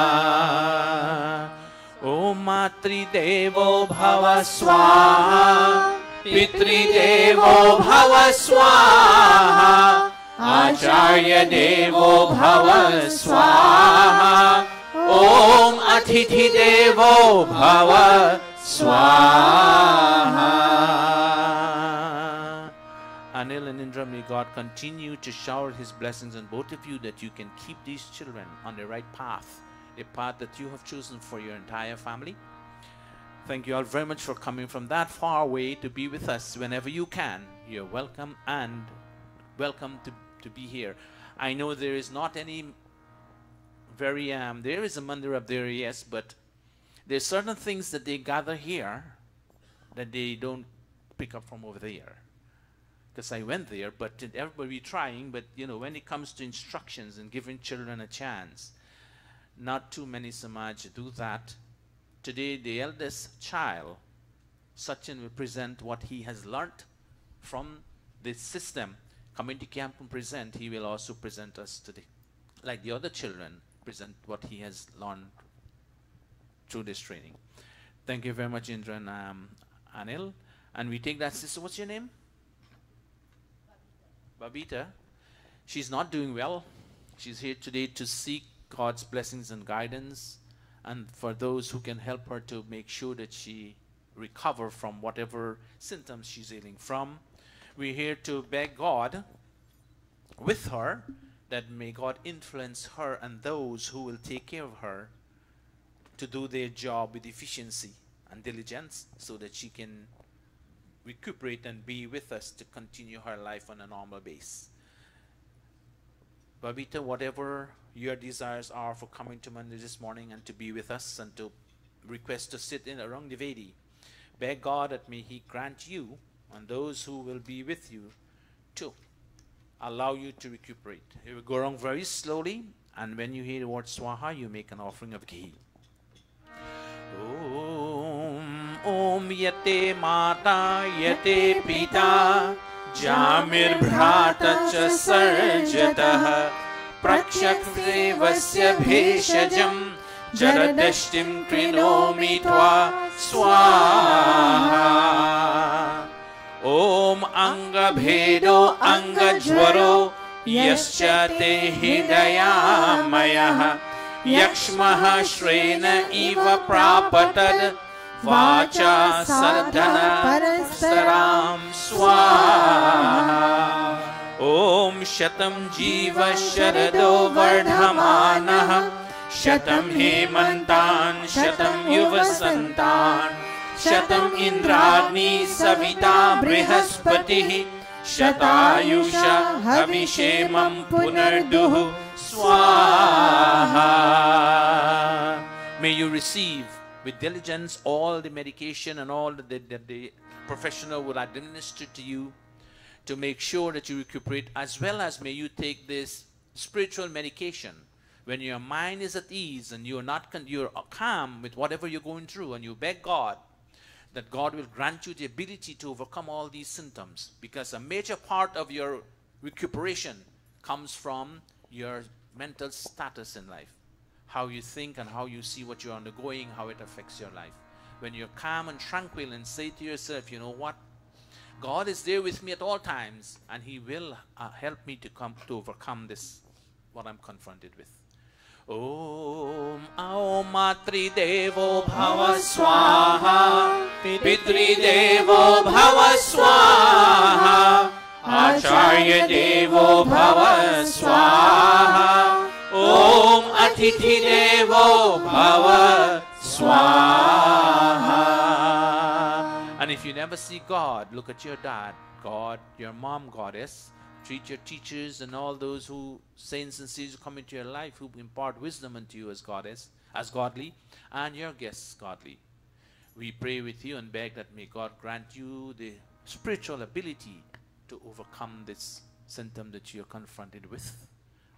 Speaker 2: Om Matri Devo Bhava Swaha Pitri Devo Bhava Swaha Acharya Devo Bhava Swaha Om Atithi Devo Bhava Swaha. Anil and Indra, may God continue to shower His blessings on both of you, that you can keep these children on the right path, a path that you have chosen for your entire family. Thank you all very much for coming from that far away to be with us whenever you can. You're welcome, and welcome to be here. I know there is not any very, there is a mandir up there, yes, but there's certain things that they gather here that they don't pick up from over there. Because I went there, but everybody trying, but you know, when it comes to instructions and giving children a chance, not too many Samaj do that. Today, the eldest child, Sachin, will present what he has learnt from this system. Community camp and present, he will also present us today. Like the other children, present what he has learned through this training. Thank you very much, Indra and Anil. And we take that sister, what's your name? Babita. She's not doing well. She's here today to seek God's blessings and guidance, and for those who can help her to make sure that she recover from whatever symptoms she's ailing from. We're here to beg God with her that may God influence her and those who will take care of her to do their job with efficiency and diligence, so that she can recuperate and be with us to continue her life on a normal base. Babita, whatever your desires are for coming to Mandir this morning and to be with us and to request to sit in around the Vedi, beg God that may He grant you and those who will be with you to allow you to recuperate. You will go around very slowly, and when you hear the word Swaha, you make an offering of ghee. Om Yate Mata Yate Pita Jamir Bhrata Cha Sarjatah Prakshakdevasya Bheshajam Jaradashtim Krinomi Tva Swaha Om Anga Bhedo Anga Jwaro Yascha Te Hidayamaya Yakshmaha Shrena Iva Prapatad Vacha Sardhana Parastaram Swaha. Om Shatam Jiva Sharado Vardhamanaha Shatam Hemantan Shatam Yuvasantan Shatam Indragni Savita Brihaspatihi Shatayusha Havishemam Punarduhu Swaha. May you receive with diligence all the medication and all that the professional will administer to you to make sure that you recuperate, as well as may you take this spiritual medication when your mind is at ease and you're calm with whatever you're going through, and you beg God that God will grant you the ability to overcome all these symptoms, because a major part of your recuperation comes from your mental status in life. How you think and how you see what you're undergoing, how it affects your life. When you're calm and tranquil and say to yourself, you know what? God is there with me at all times, and He will help me to overcome this, what I'm confronted with. Om Aum Matri Devo Bhava Swaha Pitri Devo Bhava Swaha Acharya Devo Bhava Swaha Om Atithi Devo Bhava Swaha. And if you never see God, look at your dad, God, your mom, goddess. Treat your teachers and all those who, saints and sages, come into your life, who impart wisdom unto you as goddess, as godly, and your guests godly. We pray with you and beg that may God grant you the spiritual ability to overcome this symptom that you're confronted with,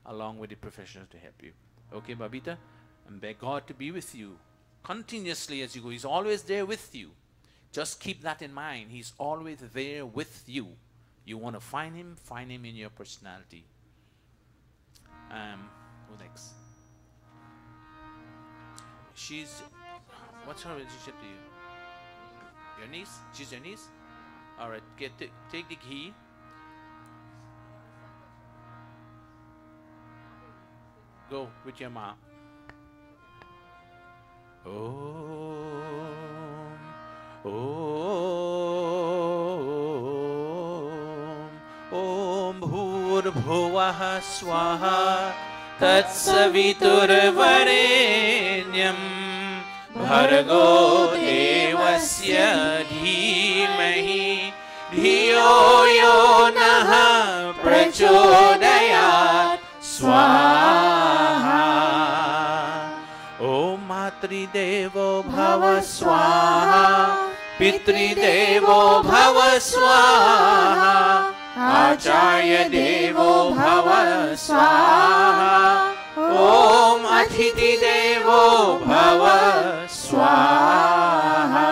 Speaker 2: along with the professionals to help you. Okay, Babita? And beg God to be with you continuously as you go. He's always there with you. Just keep that in mind. He's always there with you. You want to find Him in your personality. Who next? What's her relationship to you? Your niece? She's your niece? Alright, take the key. Go with your mom. Om Bhurbhuvah Swaha Tatsaviturvarenyam Bhargo Devasya Dhimahi Dhiyo Yo Naha Prachodayat Swaha. Om Matri Devo Bhava Swaha Pitri Devo Bhava Swaha Acharya Devo Bhava Swaha Om Atithi Devo Bhava Swaha.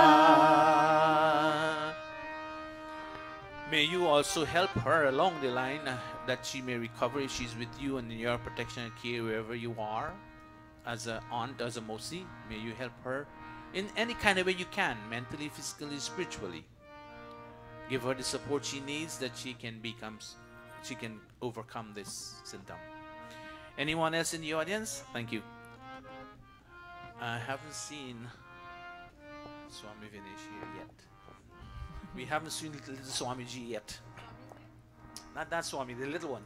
Speaker 2: May you also help her along the line that she may recover if she's with you and in your protection and care wherever you are. As an aunt, as a mosi, may you help her in any kind of way you can, mentally, physically, spiritually. Give her the support she needs that she can overcome this symptom. Anyone else in the audience? Thank you. I haven't seen Swami Vinesh here yet. We haven't seen little Swamiji yet. Not that Swami, the little one,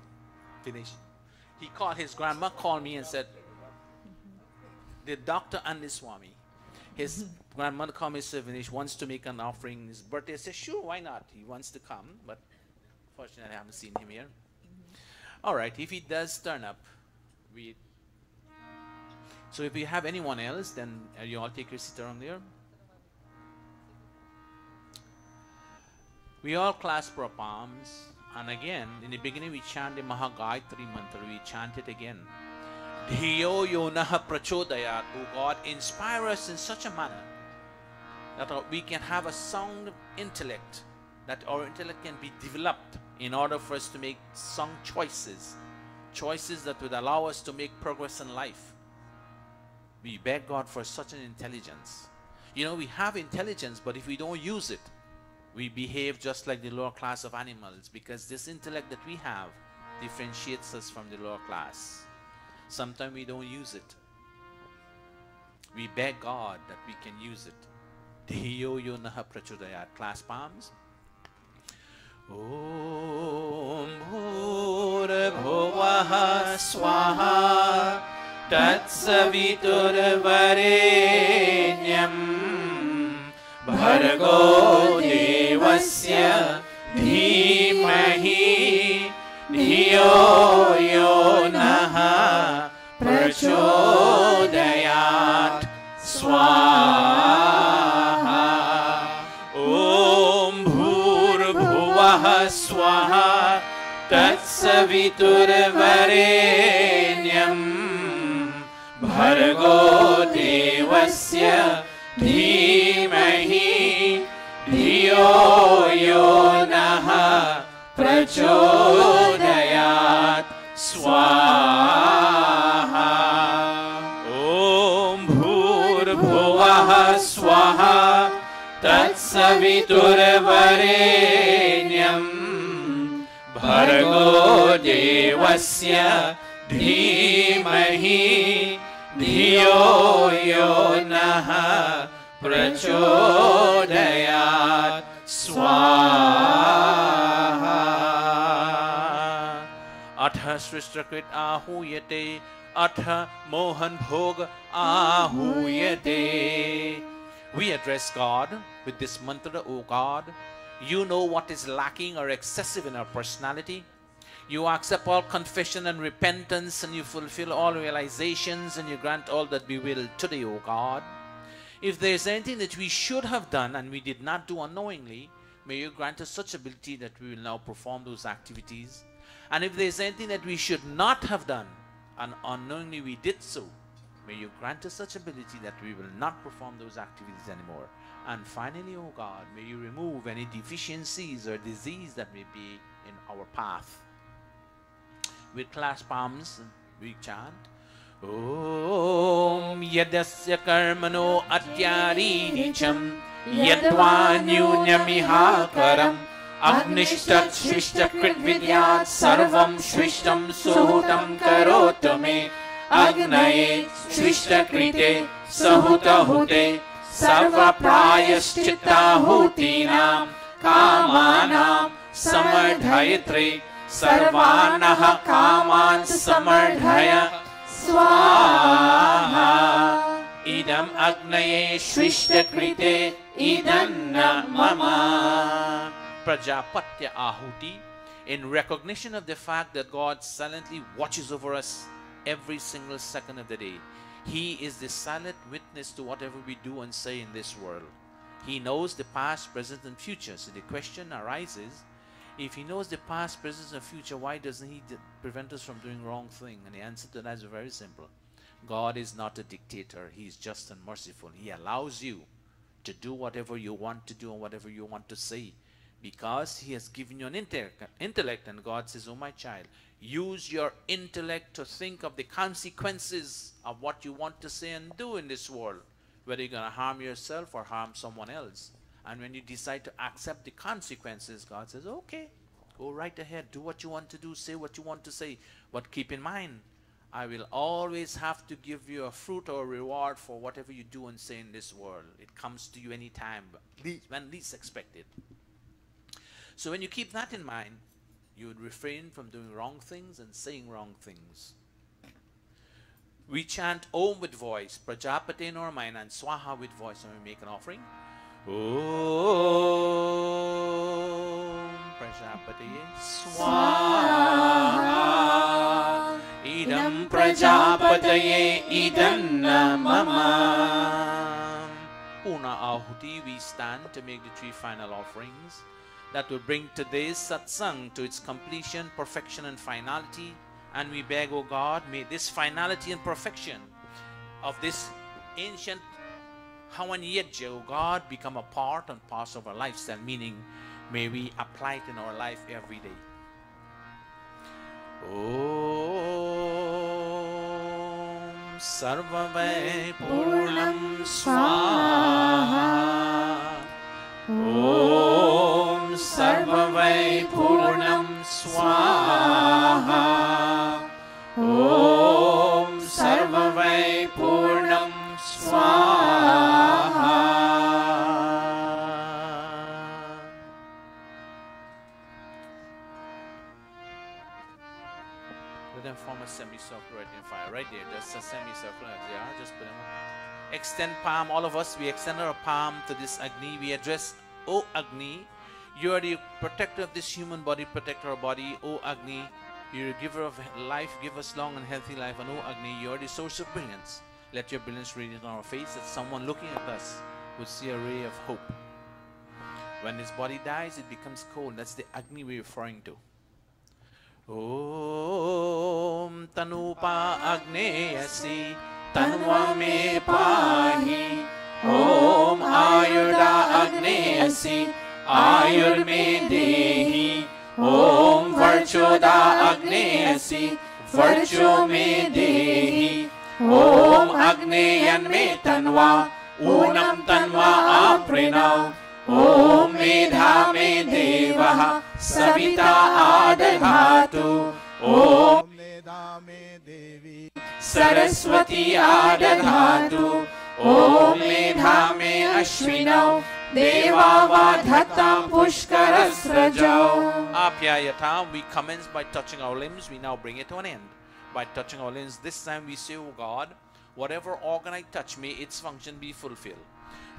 Speaker 2: Vinesh. His grandma called me and said, the doctor and the Swami. His grandmother called me and said, Vinesh wants to make an offering his birthday. I said, sure, why not? He wants to come, but fortunately I haven't seen him here. All right, if he does turn up, so if you have anyone else, then you all take your seat around there. We all clasp our palms, and again, in the beginning we chant the Mahagayatri mantra. We chant it again. Dhiyo Yo Naha Prachodayat. O God, inspire us in such a manner that we can have a sound intellect, that our intellect can be developed in order for us to make sound choices that would allow us to make progress in life. We beg God for such an intelligence. You know, we have intelligence, but if we don't use it, we behave just like the lower class of animals, because this intellect that we have differentiates us from the lower class. Sometimes we don't use it. We beg God that we can use it. Dhiyo yo naha prachodayat. Clasp palms. Om Bhurabhuvah Swaha Tatsaviturvarenyam Bhargo Devasya Dhimahi Dhiyo yo naha prachodayat. Swaha. Om Bhurabhuvah Swaha Tatsaviturvarenyam Bhargo Devasya Dhimahi Dhiyo yo naha prachodayat. Swaha. Om Bhurabhuvah Swaha Tatsaviturvarenyam Bhargo Devasya Dhimahi Dhiyo yo naha prachodayat. Swaha. Atha Sristakrit ahuyate Atha Mohan Bhog ahuyate. We address God with this mantra, O God. You know what is lacking or excessive in our personality. You accept all confession and repentance, and you fulfill all realizations, and you grant all that we will today, O God. If there is anything that we should have done and we did not do unknowingly, may you grant us such ability that we will now perform those activities. And if there is anything that we should not have done and unknowingly we did so, may you grant us such ability that we will not perform those activities anymore. And finally, O God, may you remove any deficiencies or disease that may be in our path. With clasped palms, we chant Om Yadasya Karmano Atyarinicham Yadvanyunyamiha Karam Agnishtat Shishtakrit Vidyat Sarvam Shvishtam Suhutam Karotame Agnaye Shvishtakrite Sahutahute Sarva Prayaschittahutinam Kamanam Samardhayitre Sarvanaha Kaman Samardhaya Swaha. Idam Agnaye Shvishtakrite Idam Mama. Prajapatya Ahuti, in recognition of the fact that God silently watches over us every single second of the day. He is the silent witness to whatever we do and say in this world. He knows the past, present, and future. So the question arises, if he knows the past, present, and future, why doesn't he prevent us from doing wrong thing? And the answer to that is very simple. God is not a dictator. He is just and merciful. He allows you to do whatever you want to do and whatever you want to say, because he has given you an intellect, and God says, oh my child, use your intellect to think of the consequences of what you want to say and do in this world, whether you're going to harm yourself or harm someone else. And when you decide to accept the consequences, God says, okay, go right ahead, do what you want to do, say what you want to say, but keep in mind, I will always have to give you a fruit or a reward for whatever you do and say in this world. It comes to you anytime, when least expected. So when you keep that in mind, you would refrain from doing wrong things and saying wrong things. We chant Om with voice, Prajapate in our mind, and Swaha with voice, and we make an offering. Om Prajapate Swaha Idam Prajapataye Idam Mama. Purna Ahuti, we stand to make the three final offerings that will bring today's satsang to its completion, perfection, and finality. And we beg, O God, may this finality and perfection of this ancient Havan Yajna, O God, become a part and parcel of our lifestyle, meaning may we apply it in our life every day. Om Sarvavai Purnam Swaha. Om Sarvavai Purnam Swaha. Om Sarvavai Purnam Swaha. form a semicircle right in fire. Right there, just a semicircle as they are. Just put them up. Extend palm, all of us, we extend our palm to this Agni. We address, O Agni, you are the protector of this human body, protect our body. O Agni, you're the giver of life, give us long and healthy life. And O Agni, you are the source of brilliance. Let your brilliance radiate on our face, that someone looking at us would see a ray of hope. When his body dies, it becomes cold. That's the Agni we're referring to. Om Tanupa Agneyasi Tanva me pahi. Om Ayurda Agneyasi Ayur me dehi. Om Varchoda Agneyasi Varcho me dehi. Om Agneyan me tanva Unam tanva aprinav. Om Medha me Devaha Savita Adadhatu. Om Medha me Devi Saraswati Adadhatu. Om Medha me Ashwinav Deva Vadhatam Pushkarasrajau. Apyayatam, we commence by touching our limbs. We now bring it to an end by touching our limbs. This time we say, O God, whatever organ I touch, may its function be fulfilled.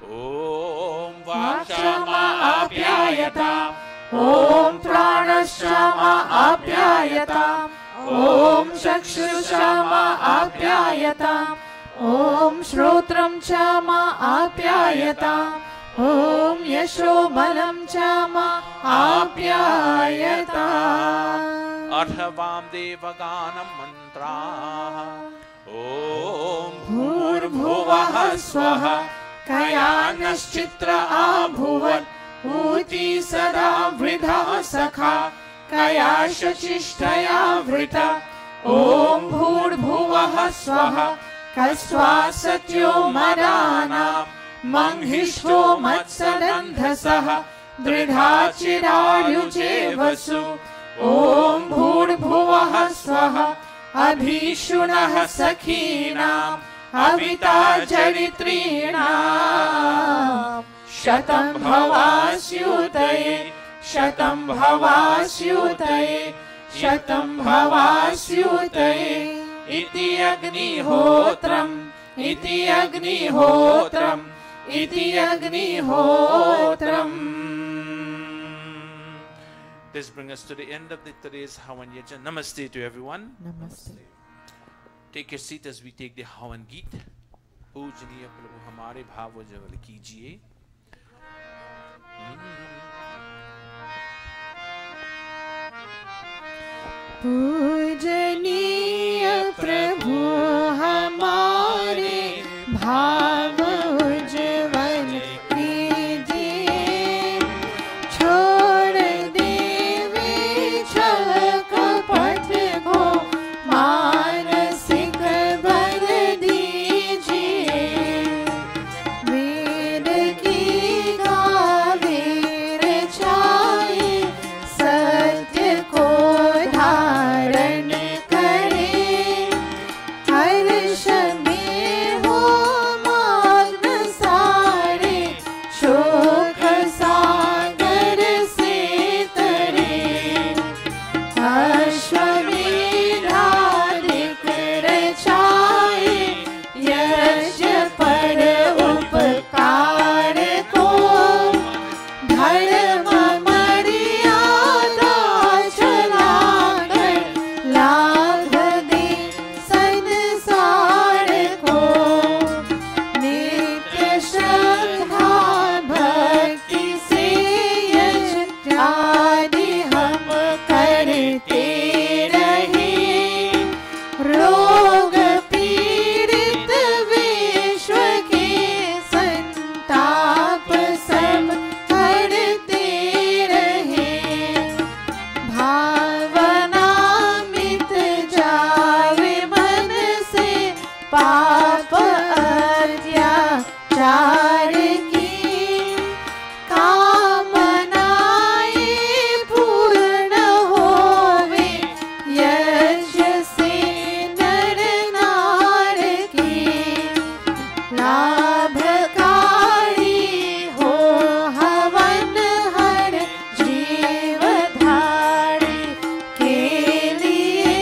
Speaker 2: Om Vakshama Apyayata. Om Pranashama Apyayata. Om Chakshusama Apyayata.
Speaker 1: Om Shrotram Chama Apyayata. Om Yasho Balam Chama Apyayata.
Speaker 2: Arhavam Devaganam Mantra. Om Bhurbhuvaha Swaha Kayanaschitra Abhuvat Uti Sada Vridha Sakha Kayashachishtaya Vrita. Om Bhurbhuvaha Swaha Kasva Satyo Madana Manghishto Matsadandhasaha Dridha Chirayuje Vasu. Om Bhurbhuvaha Swaha Abhishunah Sakhinam Avita Charitrinam Shatam Bhavasyutaye Shatam Bhavasyutaye Shatam Bhavasyutaye. Iti Agnihotram Iti Agnihotram Iti Agnihotram. This brings us to the end of today's Havan Yajna. Namaste to everyone.
Speaker 1: Namaste.
Speaker 2: Take your seat as we take the Havan Geet. Pujaniya Prabhu Hamare Bhavo Javal Kijiye.
Speaker 1: पूजनीय प्रभु हमारे भाव उज्ज्वल कीजिए. छोड़ देवे छल कपट को मानसिक बल दीजिए. वेद की गावे रचाए सत्य को धारण करे. हर्ष में हो मग्न सारे शोक सागर से तरे. अश्वमेधाधिक रचाए यश पर उपकार को. धर्म मर्यादा चलाकर लाभ दे संसार को. नित्य श्रद्धा भक्ति से यश आदि हम करते रहे. रोग पीड़ित विश्व के संताप सब हरते रहे. भावना मिट जावे मन से पाप अत्याचार की. कामनाएं पूर्ण होवे यश से नर नार की. लाभकारी हो हवन हर जीव धारण के लिए.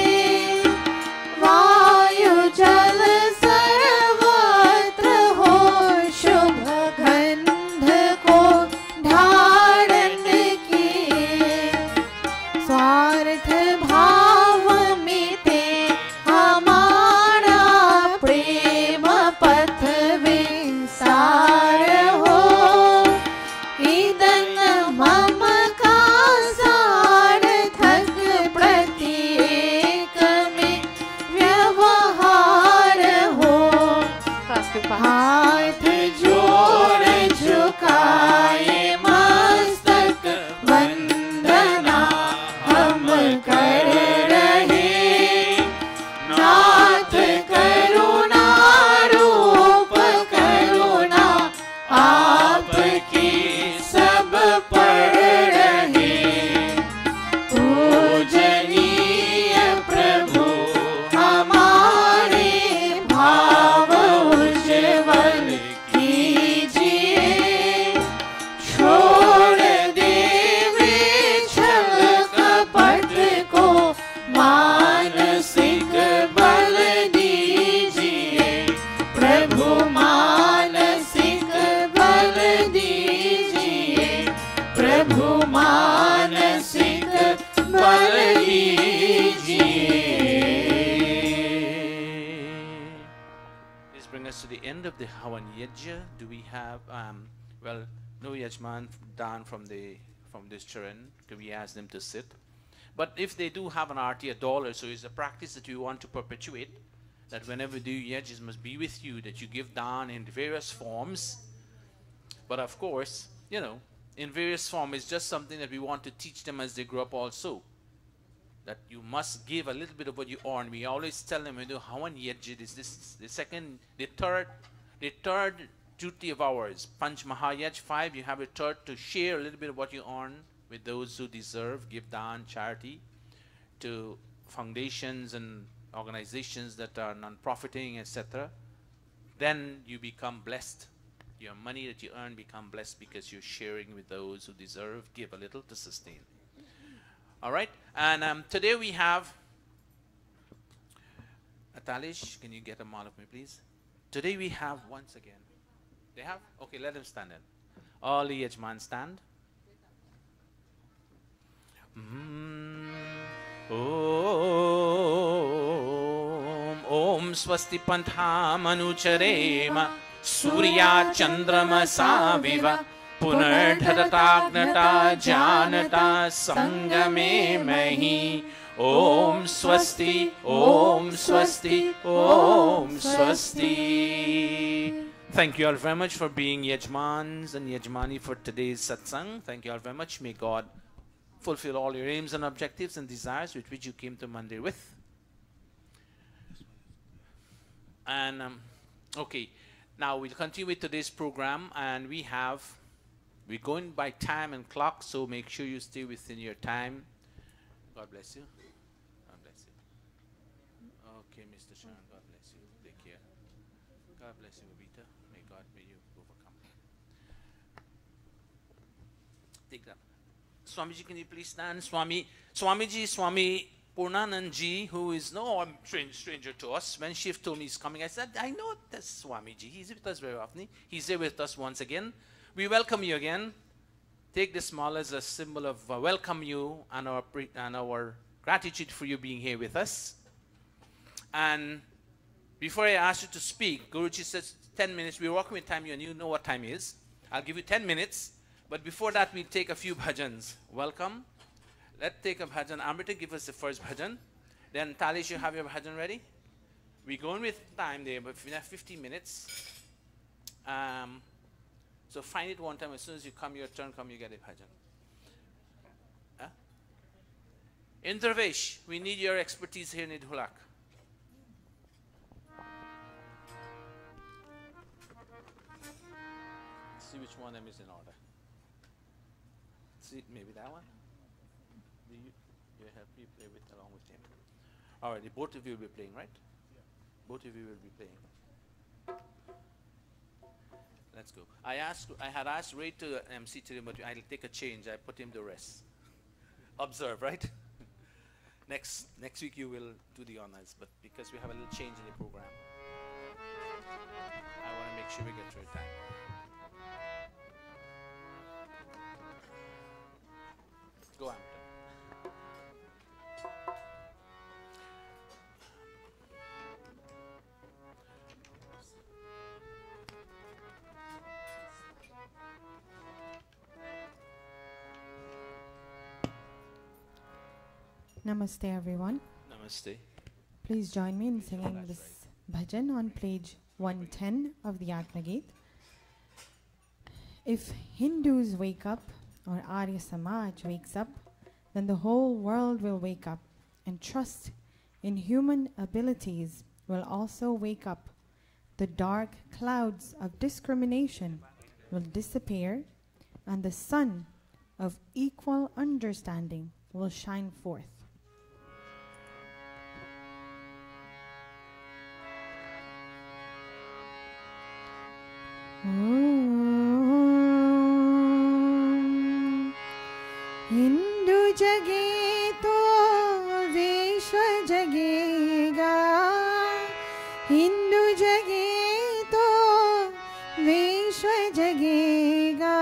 Speaker 2: end of the Havan Yajna, do we have, well, no Yajman down from this Charan? Can we ask them to sit? But if they do have an arti, $1, so it's a practice that we want to perpetuate, that whenever you do Yajna must be with you, that you give dawn in various forms. But of course, you know, in various forms, it's just something that we want to teach them as they grow up also. That you must give a little bit of what you earn. We always tell them, you know, Havan Yajna is this, the third duty of ours. Panch Mahayaj 5, you have a third to share a little bit of what you earn with those who deserve, give dawn, charity to foundations and organizations that are non-profiting, etc. Then you become blessed. Your money that you earn become blessed because you're sharing with those who deserve. Give a little to sustain. All right, and today we have Atalish. Can you get them all of me, please? Today we have, once again, they have? Okay, let them stand in. All the Yajman stand. Om Swasti Pantha Manucharema Surya Chandramasa Viva Punardharatagnata Janata Sangame Mahi. Om Swasti, Om Swasti, Om Swasti. Thank you all very much for being Yajmans and Yajmani for today's satsang. Thank you all very much. May God fulfill all your aims and objectives and desires with which you came to Mandir with. And okay, now we'll continue with today's program, and we're going by time and clock, so make sure you stay within your time. God bless you. God bless you. Okay, Mr. Sharon, God bless you. Take care. God bless you, Vita. May you overcome. Take that. Swamiji, can you please stand? Swami Purnanandji, who is no stranger to us. When Shiv told me he's coming, I said, I know this Swamiji. He's with us very often. He's here with us once again. We welcome you again. Take this mala as a symbol of welcome you and our gratitude for you being here with us. And before I ask you to speak, Guruji says 10 minutes. We're working with time, and you know what time is. I'll give you 10 minutes. But before that, we'll take a few bhajans. Welcome. Let's take a bhajan. Amrita, give us the first bhajan. Then Talish, you have your bhajan ready? We're going with time there, but we have 15 minutes. So find it one time. As soon as you come, your turn come, you get a bhajan. Indravesh, we need your expertise here in Idhulak. See which one of them is in order. See, maybe that one? Do you help me play with along with him? All right, both of you will be playing, right? Yeah. Both of you will be playing. Let's go. I had asked Ray to MC today, but I'll take a change. I put him to rest. Observe, right? Next week you will do the honors, but because we have a little change in the program, I want to make sure we get through time. Go on.
Speaker 1: Namaste everyone.
Speaker 2: Namaste.
Speaker 1: Please join me in singing this bhajan on page 110 of the Atma Gate. If Hindus wake up or Arya Samaj wakes up, then the whole world will wake up, and trust in human abilities will also wake up. The dark clouds of discrimination will disappear, and the sun of equal understanding will shine forth. Hindu jage to Vishwa jagega, Hindu jage to Vishwa jagega,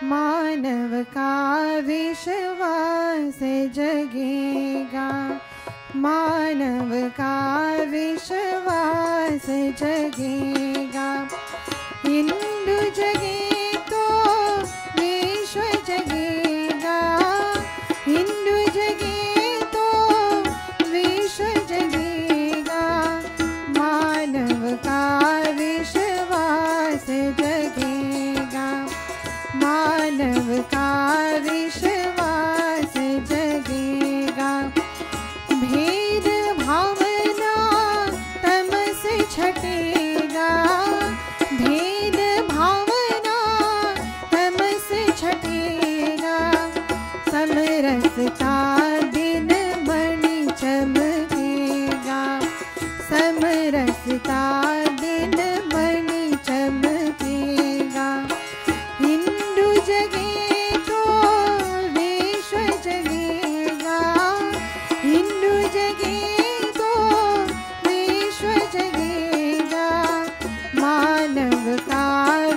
Speaker 1: Manav ka Vishwas jagega, मानव का विश्वास जगेगा। हिंदू जगे तो विश्व जगेगा, हिंदू जगे तो विश्व जगेगा। मानव का विश्वास जगेगा, मानव का विश्वास जगेगा। भेद भावना तमस छटेगा, भेद भावना तमस छटेगा। समरसता दिन मणि चमकेगा, समरसता दिन मणि चमकेगा। हिंदू जगे तो विश्व जगेगा, हिंदू जगे तो विश्व जगेगा। मानव का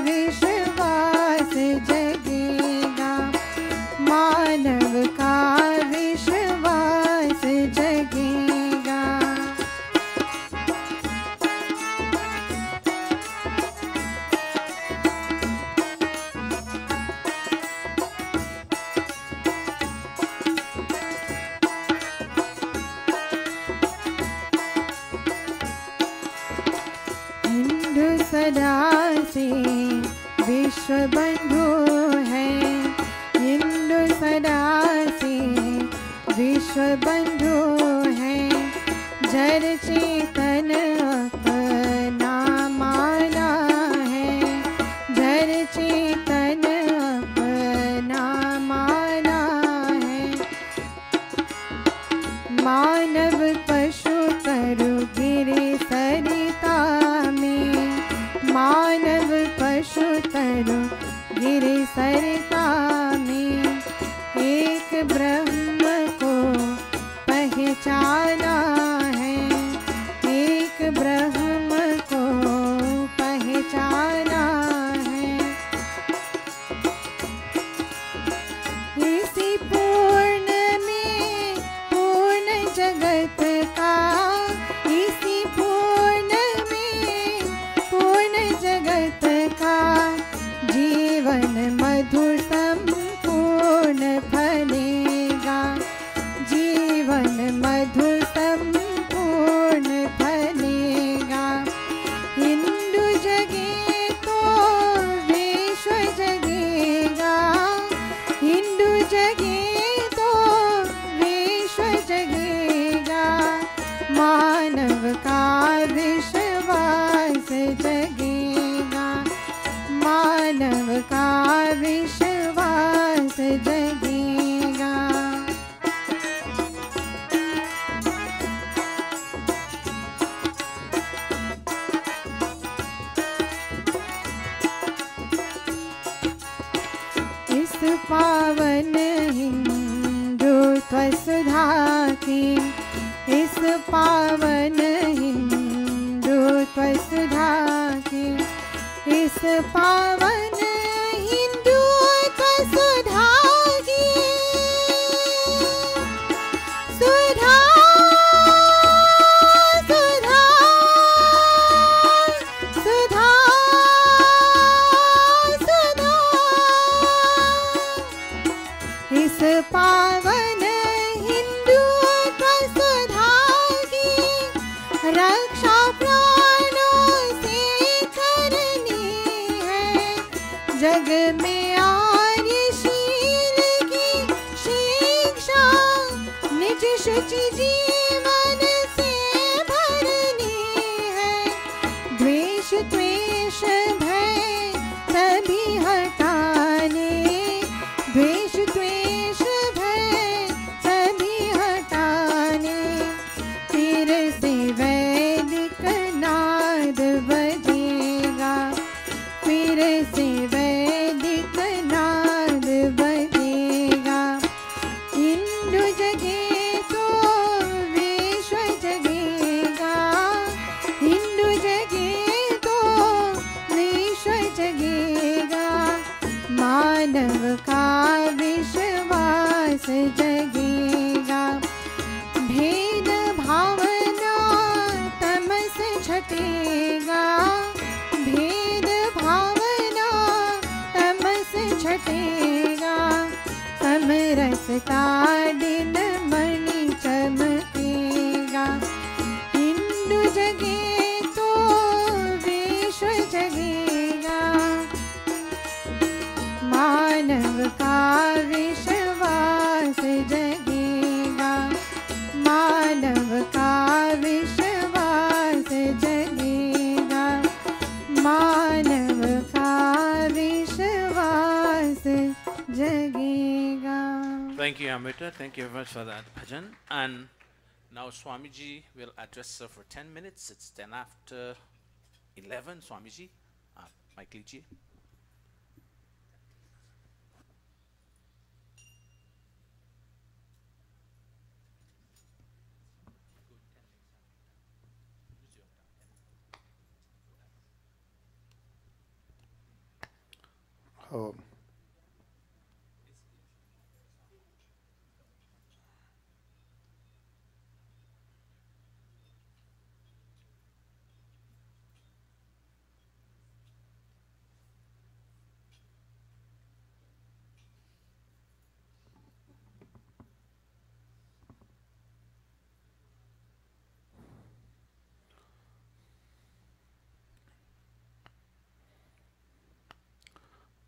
Speaker 1: विश्वास जगेगा, मानव का विश्वास जगेगा। हिंदू सदा से विश्व बंधु है, हिंदू सदा से विश्व बंधु है। जड़ चेतन अपना माना है, जड़ चेतन अपना माना है। मानव पशु तरु गिरे सरिता में, मानव पशु तरु गिरे सरिता में। एक ब्रह्म को पहचाना है, एक ब्रह्म को पहचाना है। इसी पूर्ण में पूर्ण जगत का, इसी पूर्ण में पूर्ण जगत का। जीवन मधुर संपूर्ण फलेगा, जीवन मधुर संपूर्ण फलेगा। हिंदू जगे तो विश्व जगेगा, हिंदू जगे तो विश्व जगेगा। मानव का विश्वास जगेगा, मानव का विश्वास जगेगा। इस पावन हिंदुत्व सुधा की, इस पावन हिंदुत्व सुधा की, इस पावन हिंदुत्व सुधा की। सुधा सुधा सुधा सुधा, इस पावन हिंदुत्व सुधा की रक्षा प्राणों से करनी है। जग में आर्यशील की शिक्षा निज शुचि जीवन से भरनी है। द्वेष द्वेष भय सभी हटाने, द्वेष द्वेष भय सभी हटाने। फिर से वैदिक नाद बजेगा, फिर से वैदिक जगे तो विश्व जगेगा, मानव का विश्वास जगेगा, मानव का विश्वास जगेगा, मानव का विश्वास जगेगा.
Speaker 2: Thank you, Amrita. Thank you very much for that bhajan. And now Swamiji will address her for 10 minutes. It's 10 after 11. Swamiji, mic lijiye.
Speaker 4: Oh.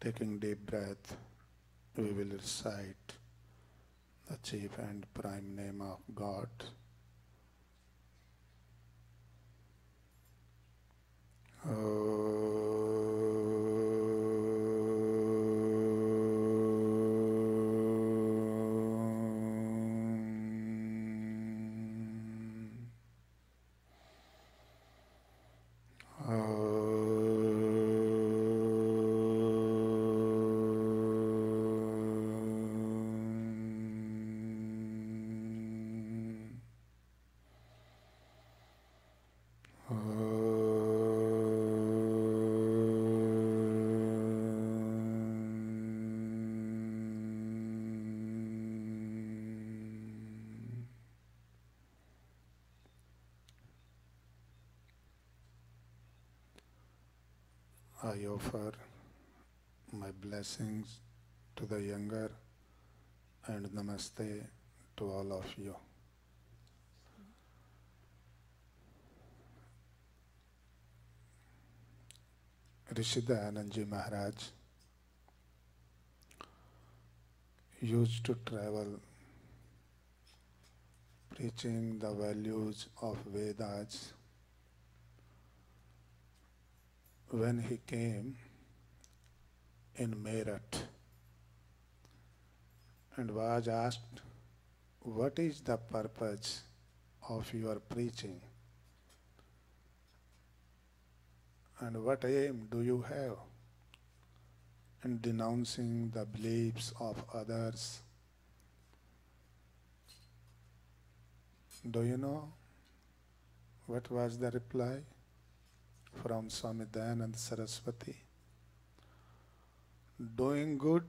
Speaker 4: Taking deep breath, we will recite the chief and prime name of God. I offer my blessings to the younger and namaste to all of you. Maharishi Dayananda Maharaj used to travel preaching the values of Vedas. When he came in Meerut and was asked, "What is the purpose of your preaching? And what aim do you have in denouncing the beliefs of others?" Do you know what was the reply from Swami Dayananda Saraswati? Doing good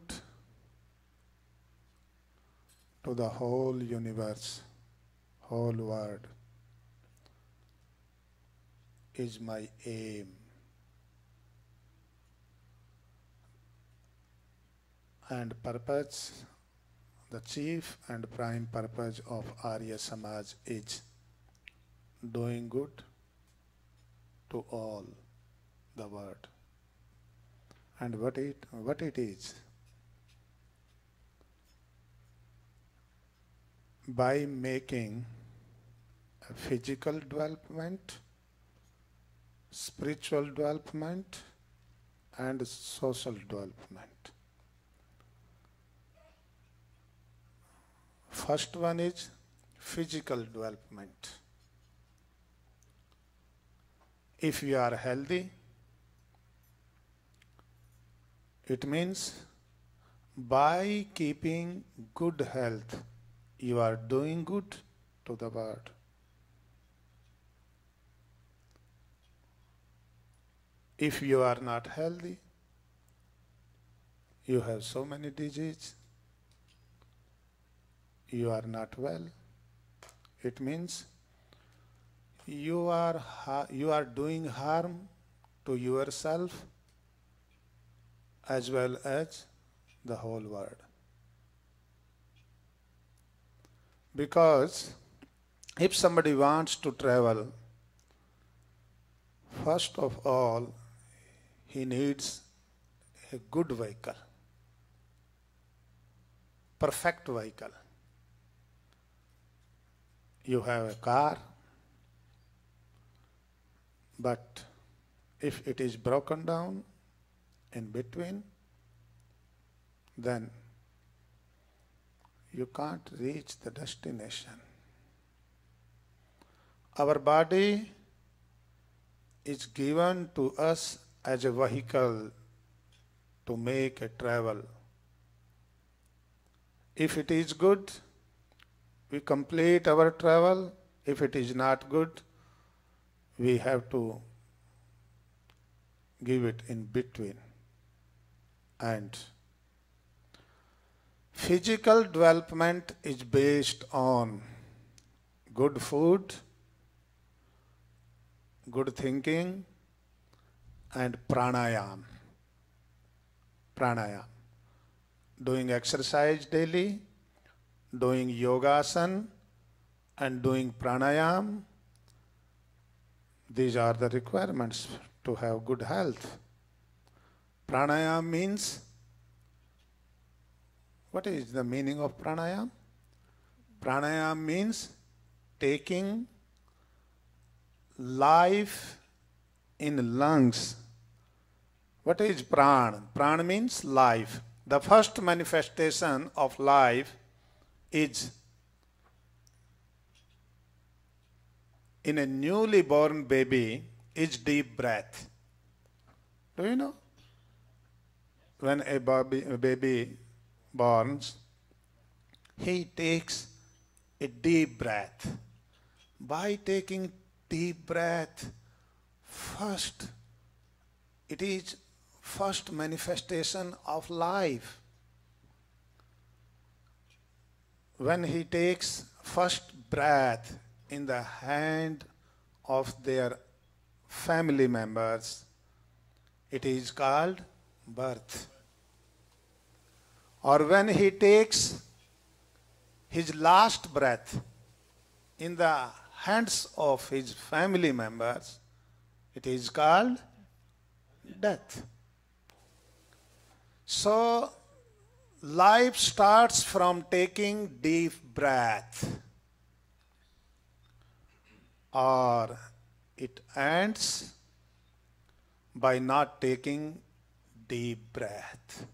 Speaker 4: to the whole universe, whole world is my aim. And purpose, the chief and prime purpose of Arya Samaj is doing good to all the world. And what it is? By making a physical development, spiritual development, and social development. First one is physical development. If you are healthy, it means by keeping good health, you are doing good to the world. If you are not healthy, you have so many diseases, you are not well, it means you are doing harm to yourself as well as the whole world. Because if somebody wants to travel first of all, he needs a good vehicle, perfect vehicle. You have a car, but if it is broken down in between, then you can't reach the destination. Our body is given to us as a vehicle to make a travel. If it is good, we complete our travel. If it is not good, we have to give it in between. And physical development is based on good food, good thinking, and pranayam. Pranayam. Doing exercise daily, doing yogasana, and doing pranayam. These are the requirements to have good health. Pranayam means, what is the meaning of pranayam? Pranayam means taking life in lungs. What is pran? Pran means life. The first manifestation of life is in a newly born baby is deep breath. Do you know? When a baby borns, he takes a deep breath. By taking deep breath, first, it is first manifestation of life. When he takes first breath in the hand of their family members, it is called birth. Or when he takes his last breath in the hands of his family members, it is called death. So, life starts from taking deep breath, or it ends by not taking deep breath.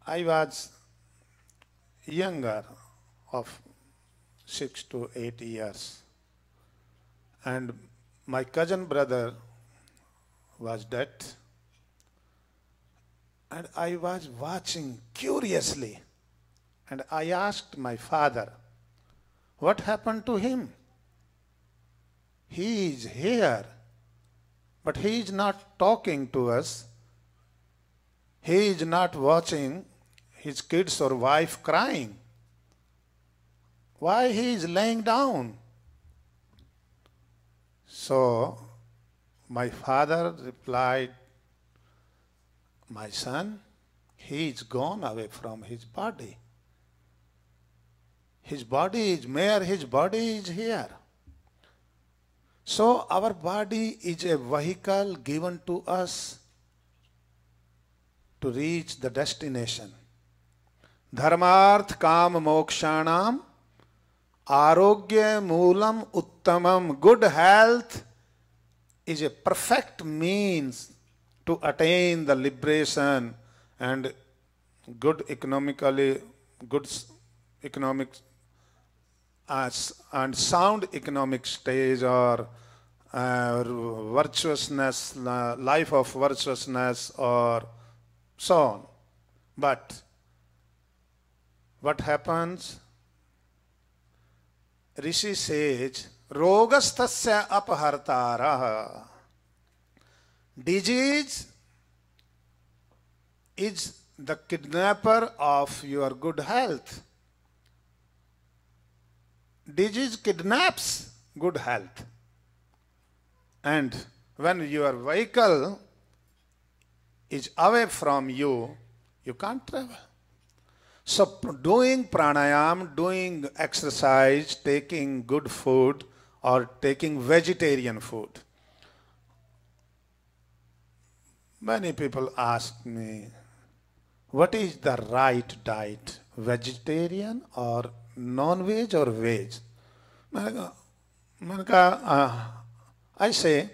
Speaker 4: I was younger, of 6 to 8 years, and my cousin brother was dead, and I was watching curiously, and I asked my father, what happened to him? He is here, but he is not talking to us. He is not watching his kids or wife crying. Why he is laying down? So my father replied, my son, he is gone away from his body. His body is mere, his body is here. So our body is a vehicle given to us to reach the destination. Dharmarth kam mokshanam arogya moolam uttamam. Good health is a perfect means to attain the liberation and good economic and sound economic stage, or virtuousness, life of virtuousness, or so on. But what happens? Rishi says, rogastasya apahartara. Disease is the kidnapper of your good health. Disease kidnaps good health. And when your vehicle is away from you, you can't travel. So doing pranayam, doing exercise, taking good food, or taking vegetarian food. Many people ask me, what is the right diet? Vegetarian or non-veg or veg? I say,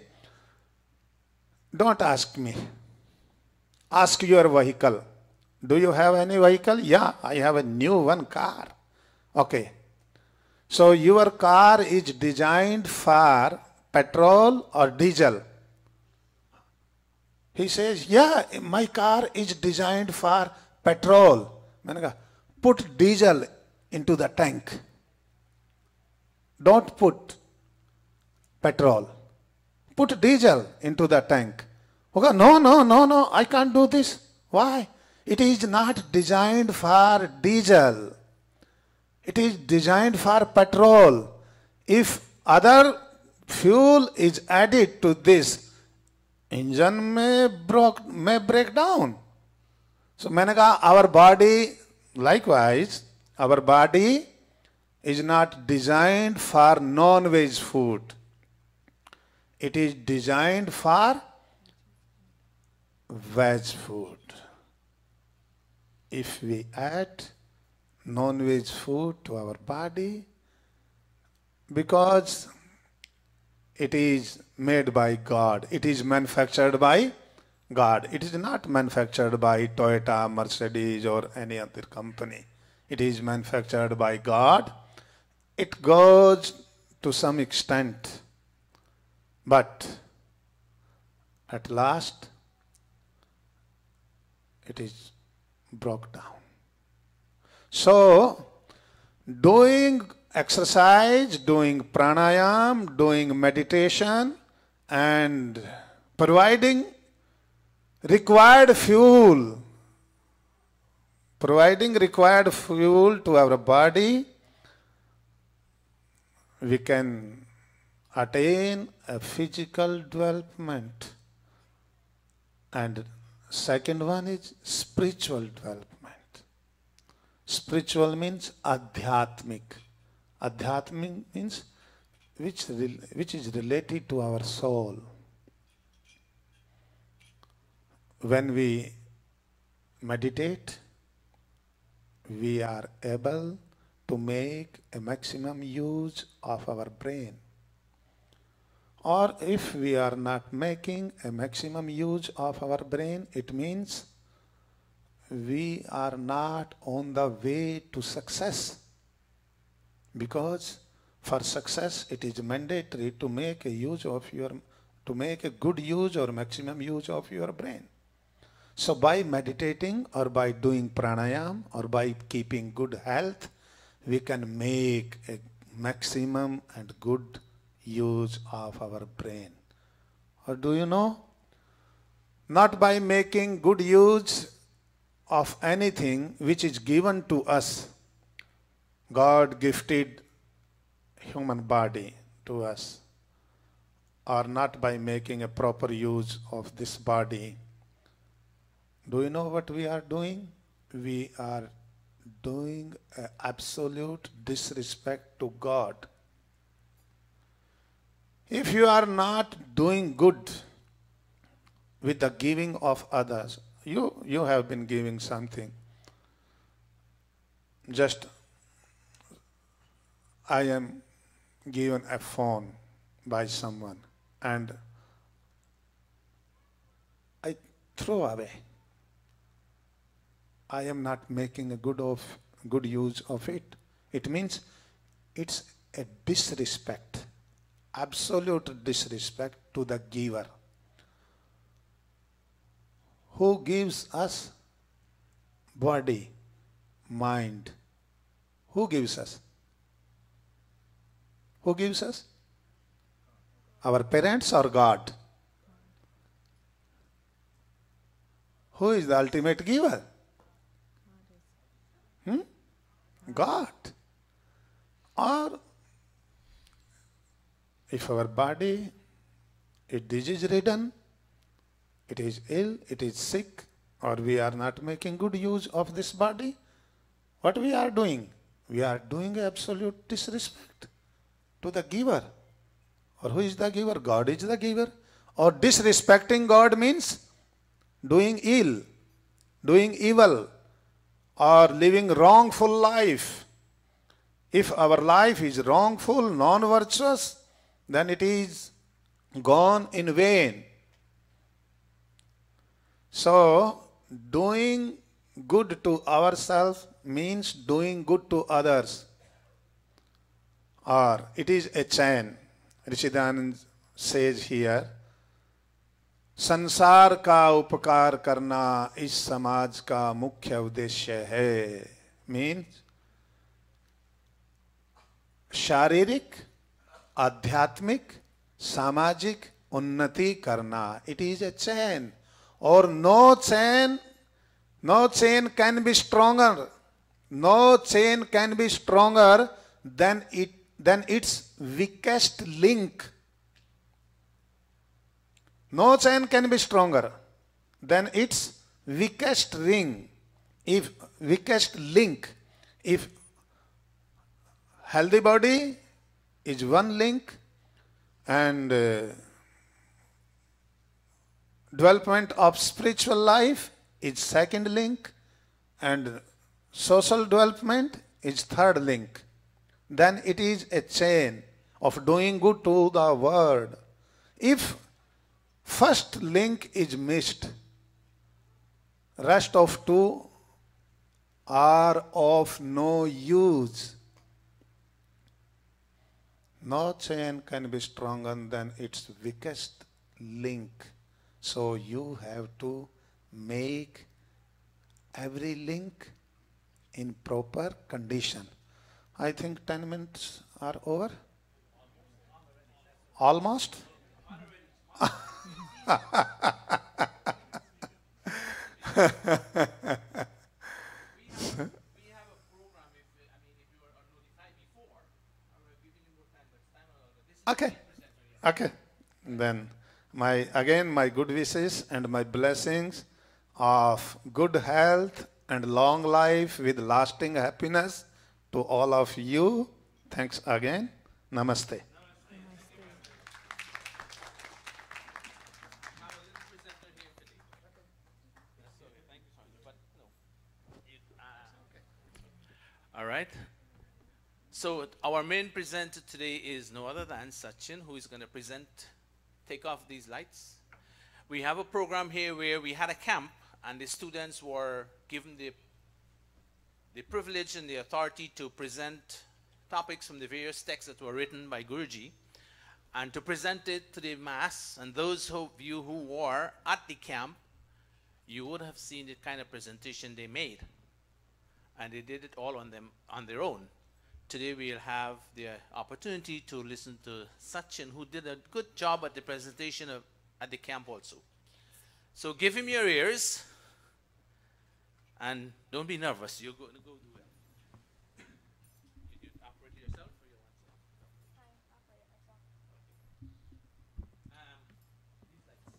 Speaker 4: don't ask me. Ask your vehicle. Do you have any vehicle? Yeah, I have a new one car. Okay. So your car is designed for petrol or diesel? He says, yeah, my car is designed for petrol. Put diesel into the tank. Don't put petrol. Put diesel into the tank. Okay, no, I can't do this. Why? It is not designed for diesel. It is designed for petrol. If other fuel is added to this, engine may break down. So our body, likewise, our body is not designed for non-veg food. It is designed for veg food. If we add non-veg food to our body, because it is made by God, it is manufactured by God. It is not manufactured by Toyota, Mercedes or any other company. It is manufactured by God. It goes to some extent, but at last it is broke down. So, doing exercise, doing pranayam, doing meditation and providing required fuel to our body, we can attain a physical development. And second one is spiritual development. Spiritual means adhyatmic. Adhyatmic means which is related to our soul. When we meditate, we are able to make a maximum use of our brain. Or if we are not making a maximum use of our brain, it means we are not on the way to success. Because for success, it is mandatory to make a good use or maximum use of your brain. So by meditating or by doing pranayam or by keeping good health, we can make a maximum and good use of our brain. Or do you know? Not by making good use of anything which is given to us. God gifted human body to us. Or not by making a proper use of this body. Do you know what we are doing? We are doing absolute disrespect to God. If you are not doing good with the giving of others, you have been giving something. Just I am given a phone by someone and I throw away. I am not making a good use of it. It means it's a disrespect, absolute disrespect to the giver. Who gives us body, mind? Who gives us? Who gives us? Our parents or God? Who is the ultimate giver? God. Or if our body is disease-ridden, it is ill, it is sick, or we are not making good use of this body, what we are doing? We are doing absolute disrespect to the giver. Or who is the giver? God is the giver. Or disrespecting God means doing ill, doing evil, or living wrongful life. If our life is wrongful, non-virtuous, then it is gone in vain. So, doing good to ourselves means doing good to others. Or it is a chain. Maharishi Dayananda says here, संसार का उपकार करना इस समाज का मुख्य उद्देश्य है. Means शारीरिक, आध्यात्मिक, सामाजिक उन्नति करना. It is a chain. Or no chain can be stronger. No chain can be stronger than its weakest link. No chain can be stronger than its weakest ring. If weakest link, if healthy body is one link and development of spiritual life is second link and social development is third link, then it is a chain of doing good to the world. If first link is missed, rest of two are of no use. No chain can be stronger than its weakest link. So you have to make every link in proper condition. I think 10 minutes are over. Almost? Okay. Then my good wishes and my blessings of good health and long life with lasting happiness to all of you. Thanks again. Namaste.
Speaker 2: All right. So our main presenter today is no other than Sachin, who is going to take off these lights. We have a program here where we had a camp, and the students were given the privilege and the authority to present topics from the various texts that were written by Guruji, and to present it to the mass. And those of you who were at the camp, you would have seen the kind of presentation they made. And they did it all on their own. Today we'll have the opportunity to listen to Sachin, who did a good job at the presentation at the camp also. So give him your ears, and don't be nervous. You're going to go do it. Did you operate it yourself, or you want to? I operate it myself. These lights.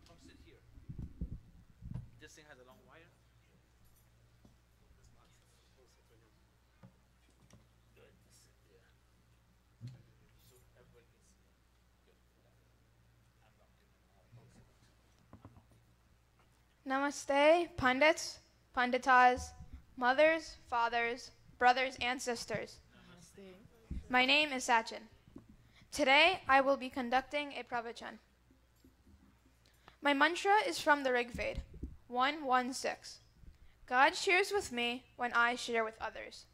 Speaker 2: Come sit here. This thing has a long wire. Good. Sit there. So everybody can see. Good. I'm not
Speaker 5: Namaste, Pandits, Panditas, mothers, fathers, brothers, and sisters.
Speaker 3: Namaste.
Speaker 5: My name is Sachin. Today, I will be conducting a pravachan. My mantra is from the Rig Veda, 1:1:6. God shares with me when I share with others.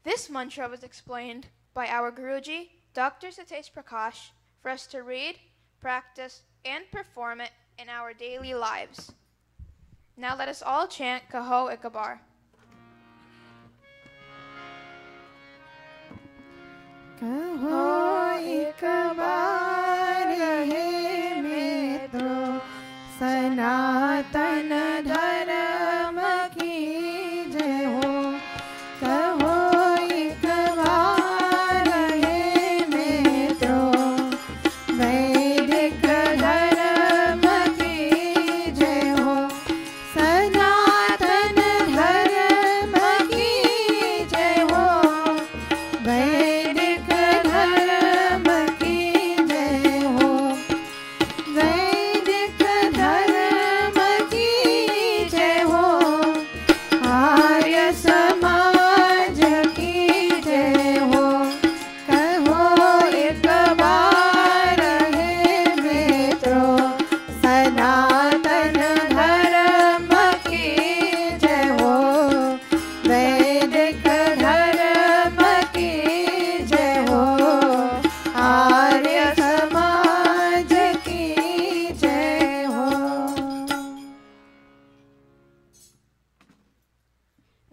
Speaker 5: This mantra was explained by our Guruji, Dr. Satish Prakash, for us to read, practice, and perform it in our daily lives. Now let us all chant Kaho Ikabar.
Speaker 1: कहो एक बार हे मित्रों, सनातन धर्म की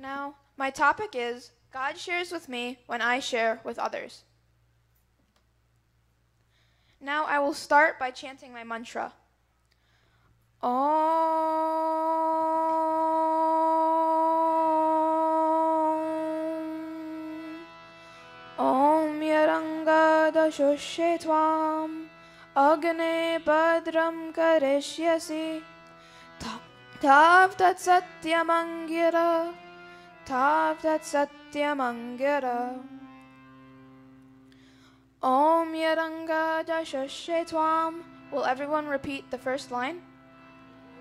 Speaker 5: Now, my topic is God shares with me when I share with others. Now I will start by chanting my mantra. Om Yarangada Tvam Agne Badram Karishyasi Tav Tat Satyamangira Tav Tat Satyamangira Om Yarangada Tvam. Will everyone repeat the first line?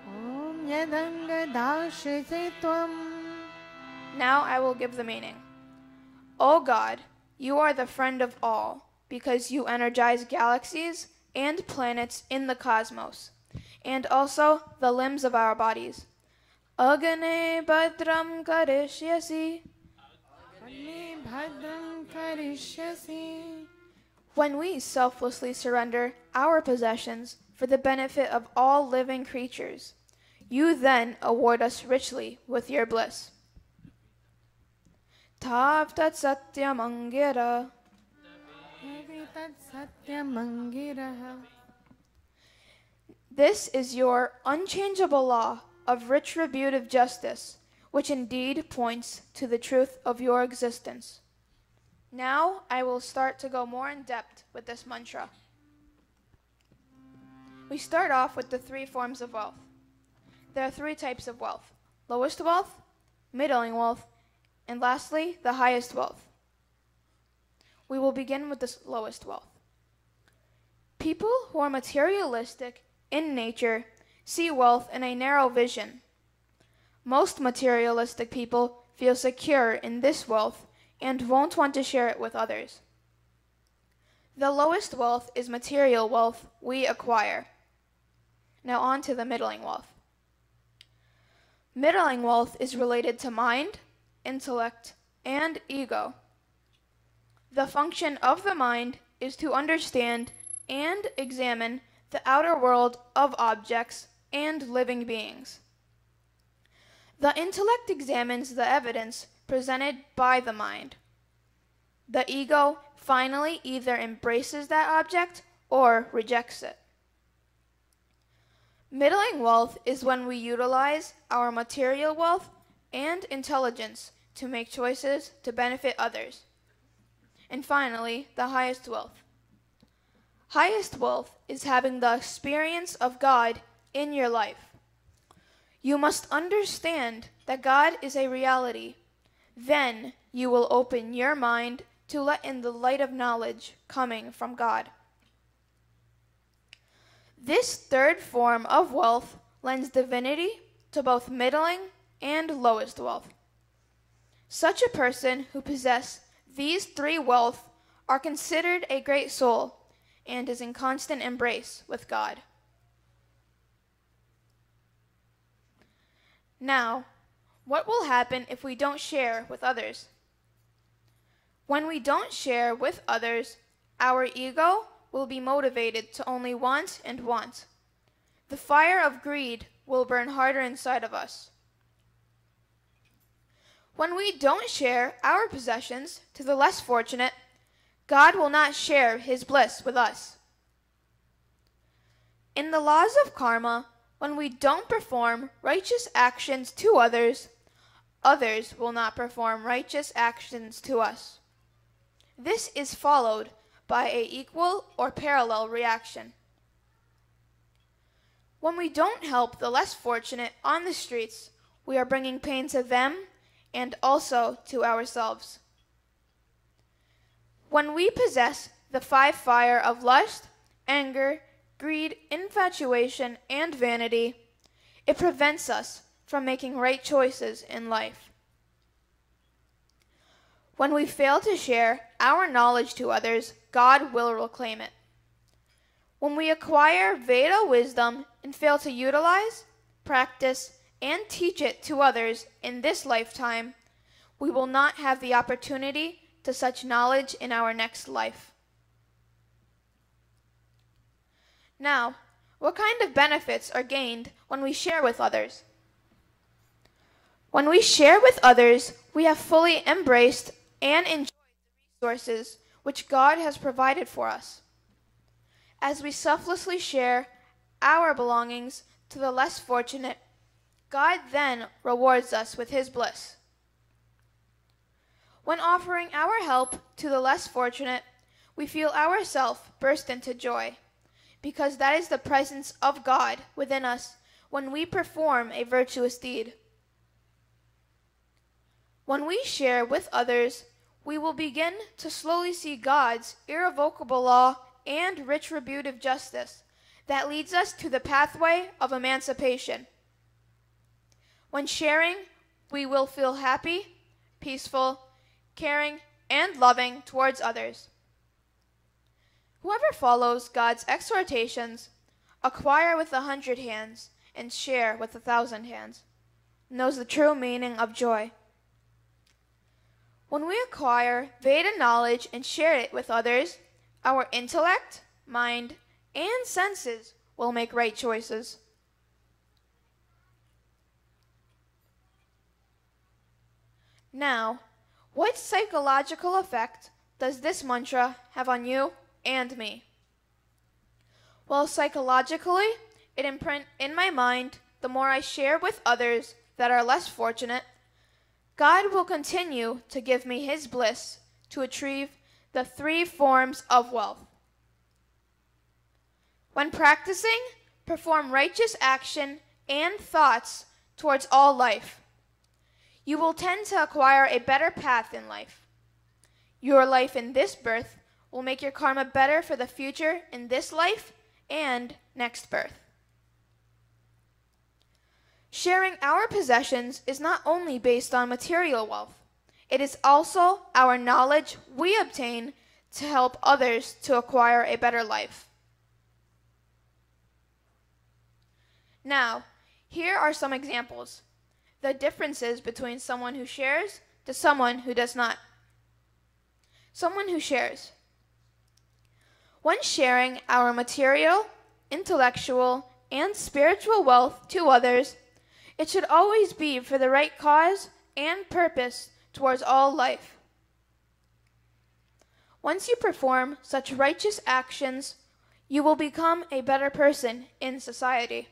Speaker 1: Om Yadanga Tvam.
Speaker 5: Now I will give the meaning. O God, you are the friend of all, because you energize galaxies and planets in the cosmos, and also the limbs of our bodies. Agane Badram Karishyasi. When we selflessly surrender our possessions for the benefit of all living creatures, you then award us richly with your bliss. Tav Tat Satyamangira. This is your unchangeable law of retributive justice, which indeed points to the truth of your existence. Now I will start to go more in depth with this mantra. We start off with the three forms of wealth. There are three types of wealth: lowest wealth, middling wealth, and lastly, the highest wealth. We will begin with the lowest wealth. People who are materialistic in nature see wealth in a narrow vision. Most materialistic people feel secure in this wealth and won't want to share it with others. The lowest wealth is material wealth we acquire. Now on to the middling wealth. Middling wealth is related to mind, intellect, and ego. The function of the mind is to understand and examine the outer world of objects and living beings. The intellect examines the evidence presented by the mind. The ego finally either embraces that object or rejects it. Middling wealth is when we utilize our material wealth and intelligence to make choices to benefit others. And finally, the highest wealth. Highest wealth is having the experience of God in your life. You must understand that God is a reality. Then you will open your mind to let in the light of knowledge coming from God. This third form of wealth lends divinity to both middling and lowest wealth. Such a person who possesses these three wealth are considered a great soul and is in constant embrace with God. Now, what will happen if we don't share with others? When we don't share with others, our ego will be motivated to only want and want. The fire of greed will burn harder inside of us. When we don't share our possessions to the less fortunate, God will not share his bliss with us. In the laws of karma, when we don't perform righteous actions to others, others will not perform righteous actions to us. This is followed by an equal or parallel reaction. When we don't help the less fortunate on the streets, we are bringing pain to them and also to ourselves. When we possess the five fire of lust, anger, greed, infatuation, and vanity, it prevents us from making right choices in life. When we fail to share our knowledge to others, God will reclaim it. When we acquire Veda wisdom and fail to utilize, practice, and teach it to others in this lifetime, we will not have the opportunity to such knowledge in our next life. Now, what kind of benefits are gained when we share with others? When we share with others, we have fully embraced and enjoyed the resources which God has provided for us. As we selflessly share our belongings to the less fortunate, God then rewards us with His bliss. When offering our help to the less fortunate, we feel ourselves burst into joy, because that is the presence of God within us when we perform a virtuous deed. When we share with others, we will begin to slowly see God's irrevocable law and retributive justice that leads us to the pathway of emancipation. When sharing, we will feel happy, peaceful, caring, and loving towards others. Whoever follows God's exhortations, acquire with 100 hands and share with 1,000 hands, knows the true meaning of joy. When we acquire Veda knowledge and share it with others, our intellect, mind, and senses will make right choices. Now, what psychological effect does this mantra have on you and me? Well, psychologically, it imprints in my mind the more I share with others that are less fortunate, God will continue to give me His bliss to achieve the 3 forms of wealth. When practicing, perform righteous action and thoughts towards all life. You will tend to acquire a better path in life. Your life in this birth will make your karma better for the future in this life and next birth. Sharing our possessions is not only based on material wealth, it is also our knowledge we obtain to help others to acquire a better life. Now, here are some examples. The differences between someone who shares to someone who does not. Someone who shares. When sharing our material, intellectual, and spiritual wealth to others, it should always be for the right cause and purpose towards all life. Once you perform such righteous actions, you will become a better person in society.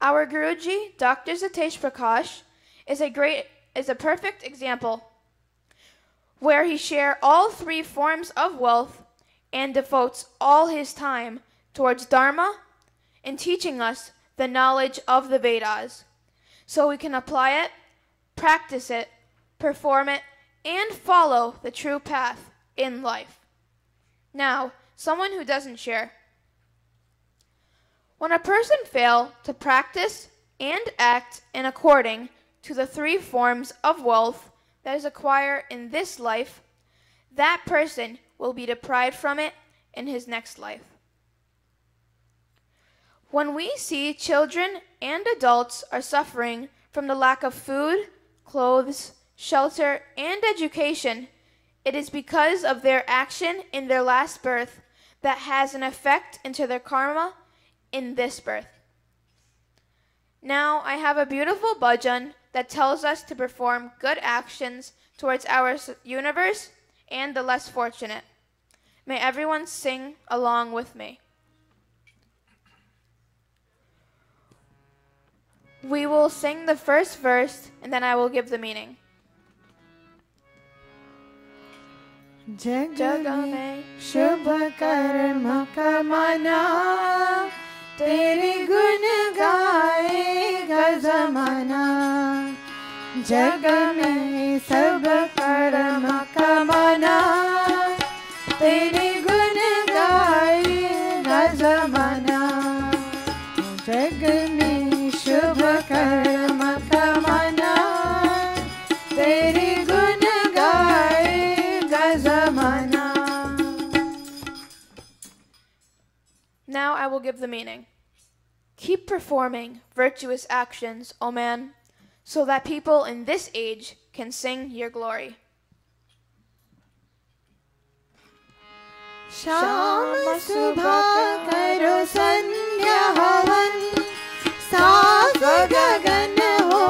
Speaker 5: Our Guruji, Dr. Satish Prakash, is a perfect example, where he shares all 3 forms of wealth and devotes all his time towards Dharma and teaching us the knowledge of the Vedas, so we can apply it, practice it, perform it, and follow the true path in life. Now, someone who doesn't share. When a person fails to practice and act in according to the 3 forms of wealth that is acquired in this life, that person will be deprived from it in his next life. When we see children and adults are suffering from the lack of food, clothes, shelter, and education, it is because of their action in their last birth that has an effect into their karma in this birth. Now I have a beautiful bhajan that tells us to perform good actions towards our universe and the less fortunate. May everyone sing along with me. We will sing the first verse and then I will give the meaning.
Speaker 1: जग में शुभ कर्म कमाना, तेरे गुण गाएगा ज़माना। जग में सब कर्म कमाना, तेरे गुण गाएगा ज़माना। जग में शुभ कर्म कमाना, तेरे गुण गाएगा ज़माना।
Speaker 5: Now I will give the meaning. Keep performing virtuous actions, O man, so that people in this age can sing your glory.
Speaker 1: शाम सुबह करो संध्या हवन, साफ गगन हो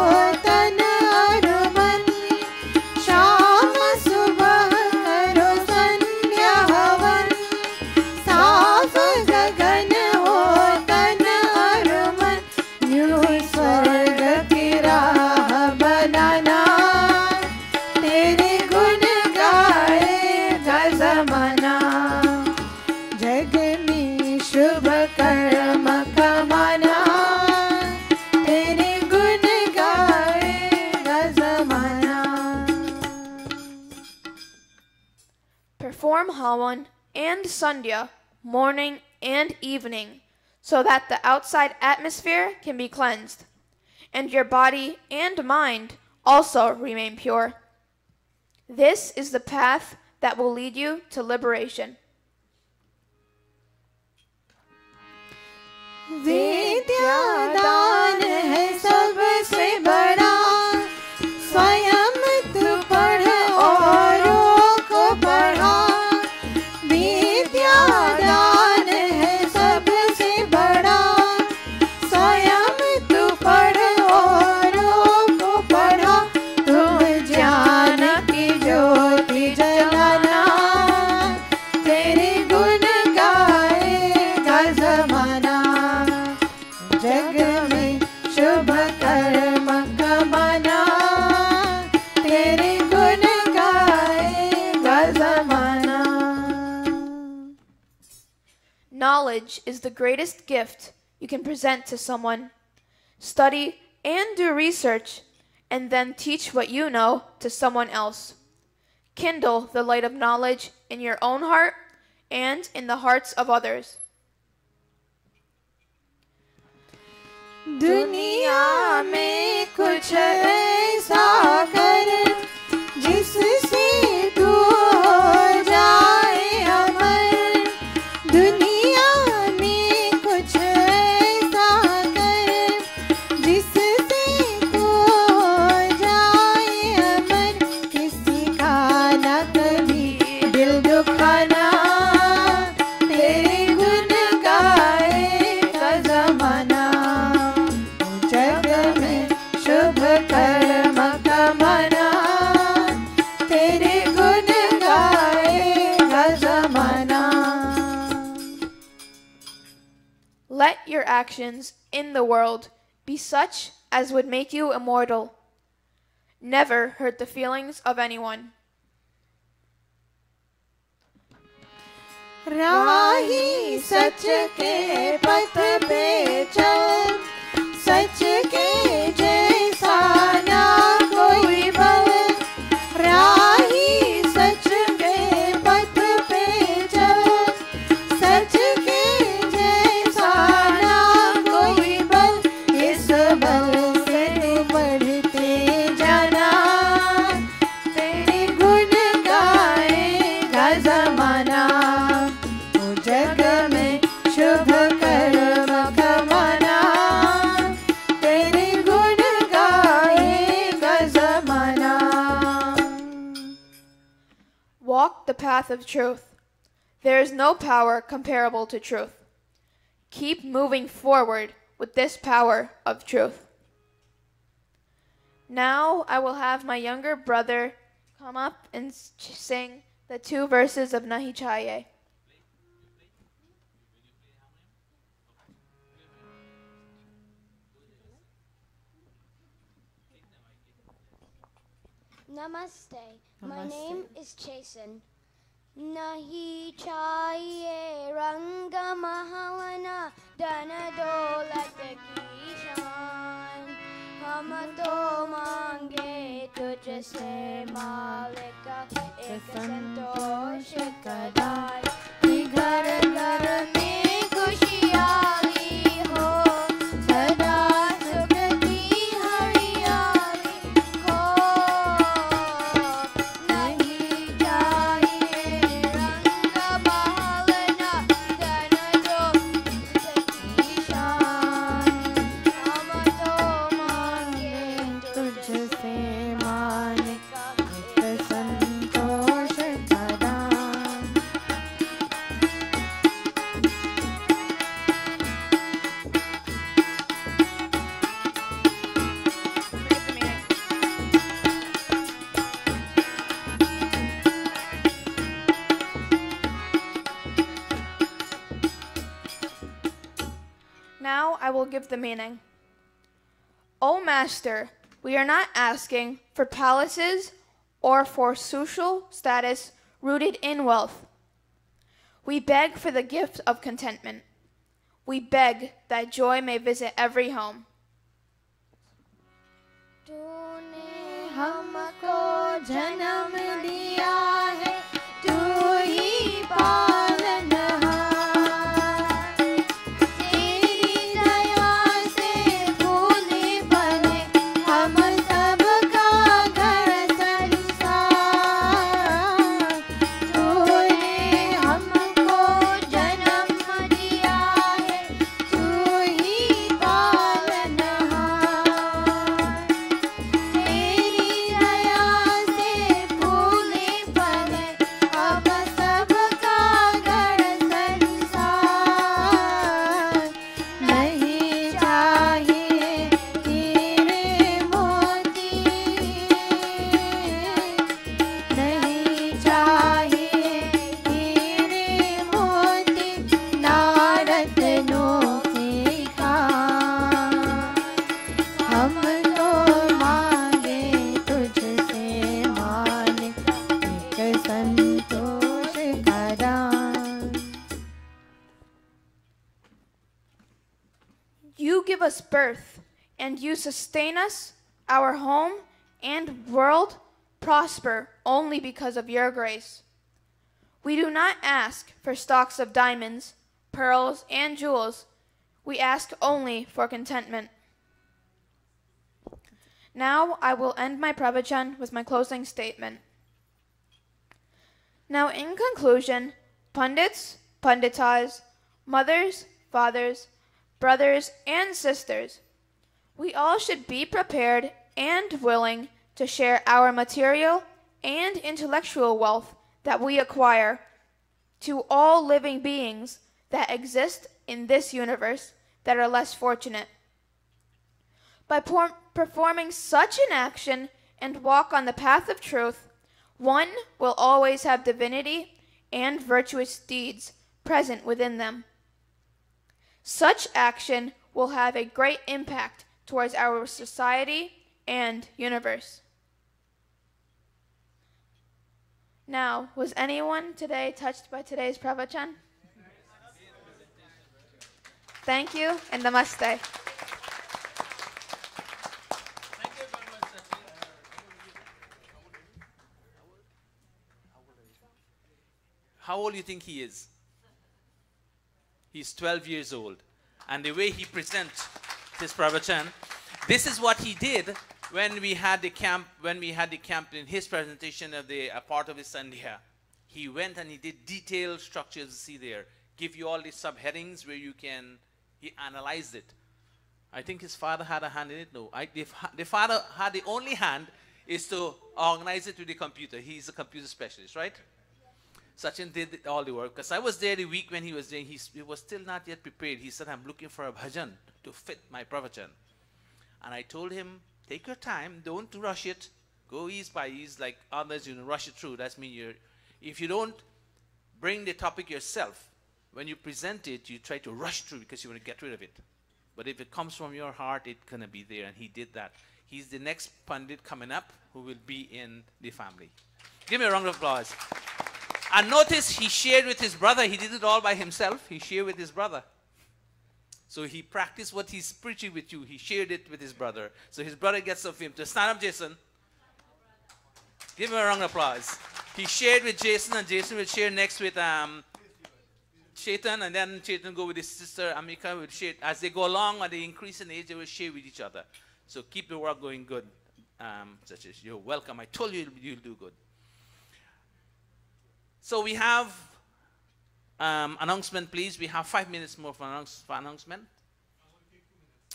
Speaker 5: perform Hawan and Sandhya morning and evening so that the outside atmosphere can be cleansed, and your body and mind also remain pure. This is the path that will lead you to liberation.
Speaker 1: विद्यादान है सबसे बड़ा, स्वयं तू पढ़ औरों को पढ़ा। विद्यादान है सबसे बड़ा, स्वयं तू पढ़ औरों को पढ़ा। तुम ज्ञान की ज्योति जलाना, तेरे गुण गाएगा ज़माना। जग में शुभ कर्म कमाना, तेरे गुण गाएगा ज़माना।
Speaker 5: Knowledge is the greatest gift you can present to someone. Study and do research, and then teach what you know to someone else. Kindle the light of knowledge in your own heart and in the hearts of others.
Speaker 1: दुनिया में कुछ ऐसा कर जिससे तू हो जाए अमर। दुनिया में कुछ ऐसा कर जिससे तू हो जाए अमर। किसी का न कभी दिल दुखाना, तेरे गुण गाएगा ज़माना। जग में शुभ कर्म कमाना, तेरे गुण गाएगा ज़माना।
Speaker 5: Let your actions in the world be such as would make you immortal. Never hurt the feelings of anyone.
Speaker 1: राही सच के पथ पे चल, सच के जैसा ना कोई बल। राही सच के पथ पे चल, सच के जैसा ना कोई बल। इस बल से तू बढ़ते जाना, तेरे गुण गाएगा ज़माना। जग में शुभ कर्म कमाना, तेरे गुण गाएगा ज़माना।
Speaker 5: Walk the path of truth. There is no power comparable to truth. Keep moving forward with this power of truth. Now I will have my younger brother come up and sing the 2 verses of Nahi Chahiye.
Speaker 6: Namaste. My name is Chasen. Nahi chahiye rang mahavana, dana daulat ki shaan. Hum to mange tujhse malik ek santosh ka daan. Ki ghar ghar mein खुशहाली हो, सदा सुख की हरियाली हो। नहीं चाहिए रंग बहावना, धन दौलत की शान। हम तो मांगे
Speaker 1: तुझसे मालिक एक संतोष का दान।
Speaker 5: Now I will give the meaning. O Master, we are not asking for palaces or for social status rooted in wealth. We beg for the gift of contentment. We beg that joy may visit every home.
Speaker 1: तूने हमको जन्म दिया है, तू ही
Speaker 5: birth, and you sustain us, our home and world prosper only because of your grace. We do not ask for stocks of diamonds, pearls, and jewels. We ask only for contentment. Now I will end my pravachan with my closing statement. Now in conclusion, pundits, panditas, mothers, fathers, brothers, and sisters, we all should be prepared and willing to share our material and intellectual wealth that we acquire to all living beings that exist in this universe that are less fortunate. By performing such an action and walk on the path of truth, one will always have divinity and virtuous deeds present within them. Such action will have a great impact towards our society and universe. Now, was anyone today touched by today's pravachan? Thank you and namaste.
Speaker 2: How old do you think he is? He's 12 years old. And the way he presents his pravachan, this is what he did when we had the camp in his presentation of the part of his Sandhya. He went and he did detailed structures, see there, give you all the subheadings where you can, he analyzed it. I think his father had a hand in it. No, the father had the only hand is to organize it with the computer. He's a computer specialist, right? Sachin did all the work. Because I was there the week when he was doing, he was still not yet prepared. He said, I'm looking for a bhajan to fit my pravachan. And I told him, take your time, don't rush it. Go ease by ease, like others, rush it through. That's mean if you don't bring the topic yourself, when you present it, you try to rush through because you want to get rid of it. But if it comes from your heart, it's going to be there. And he did that. He's the next Pandit coming up who will be in the family. Give me a round of applause. And notice he shared with his brother. He did it all by himself. He shared with his brother. So he practiced what he's preaching with you. He shared it with his brother. So his brother gets of him to stand up, Jason. Give him a round of applause. He shared with Jason, and Jason will share next with Chetan, and then Chetan go with his sister Amika. Will share as they go along. As they increase in age, they will share with each other. So keep the work going good. Such as you're welcome. I told you you'll do good. So we have announcement, please. We have 5 minutes more for announcement.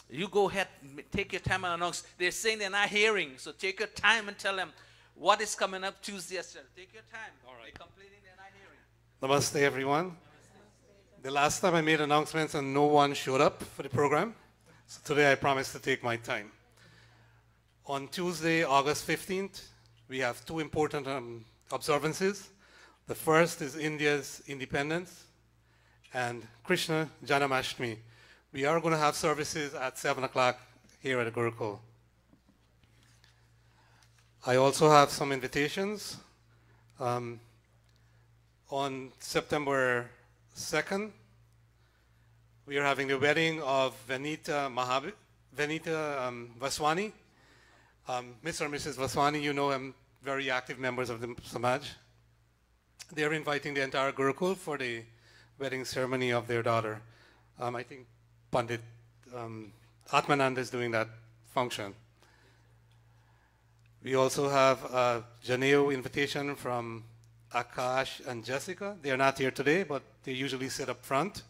Speaker 2: You go ahead, take your time and announce. They're saying they're not hearing, so take your time and tell them what is coming up Tuesday. Take your time. All right. They're complaining they're not hearing.
Speaker 7: Namaste, everyone. The last time I made announcements and no one showed up for the program, so today I promise to take my time. On Tuesday, August 15th, we have two important observances. The first is India's independence and Krishna Janamashtami. We are going to have services at 7 o'clock here at the Gurukul. I also have some invitations. On September 2nd, we are having the wedding of Vanita Vaswani. Mr. and Mrs. Vaswani, you know, very active members of the Samaj. They are inviting the entire Gurukul for the wedding ceremony of their daughter. I think Pandit Atmanand is doing that function. We also have a Janeo invitation from Akash and Jessica. They are not here today, but they usually sit up front.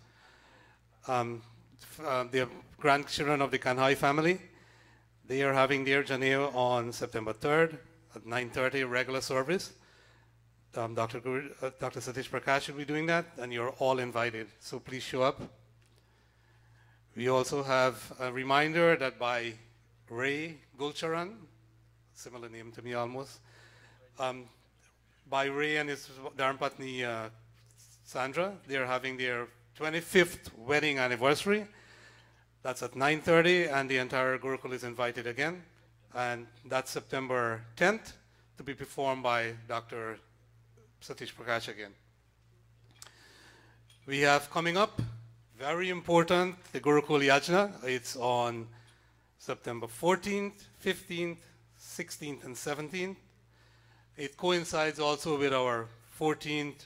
Speaker 7: They are grandchildren of the Kanhai family. They are having their Janeo on September 3rd at 9:30, regular service. Dr. Satish Prakash will be doing that, and you're all invited, so please show up. We also have a reminder that by Ray Gulcharan, similar name to me almost, by Ray and his Dharmpatni Sandra, they're having their 25th wedding anniversary. That's at 9:30, and the entire Gurukul is invited again, and that's September 10th to be performed by Dr. Satish Prakash again. We have coming up very important, the Gurukul Yajna. It's on September 14th, 15th, 16th, and 17th. It coincides also with our 14th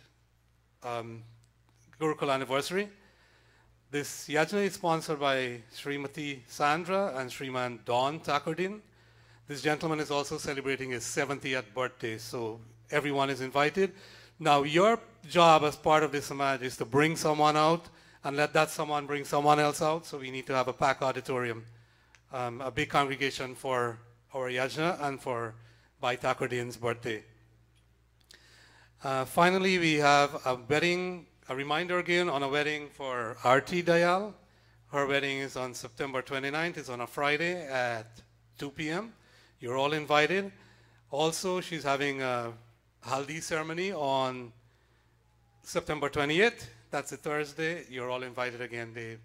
Speaker 7: Gurukul anniversary. This yajna is sponsored by Srimati Sandra and Sriman Don Takurdin. This gentleman is also celebrating his 70th birthday, so everyone is invited. Now, your job as part of this Samaj is to bring someone out and let that someone bring someone else out, so we need to have a packed auditorium, a big congregation for our yajna and for Bhai Takurdin's birthday. Finally, we have a wedding, a reminder again on a wedding for Arti Dayal. Her wedding is on September 29th. It's on a Friday at 2 p.m. You're all invited. Also, she's having a haldi ceremony on September 28th. That's a Thursday. You're all invited again. The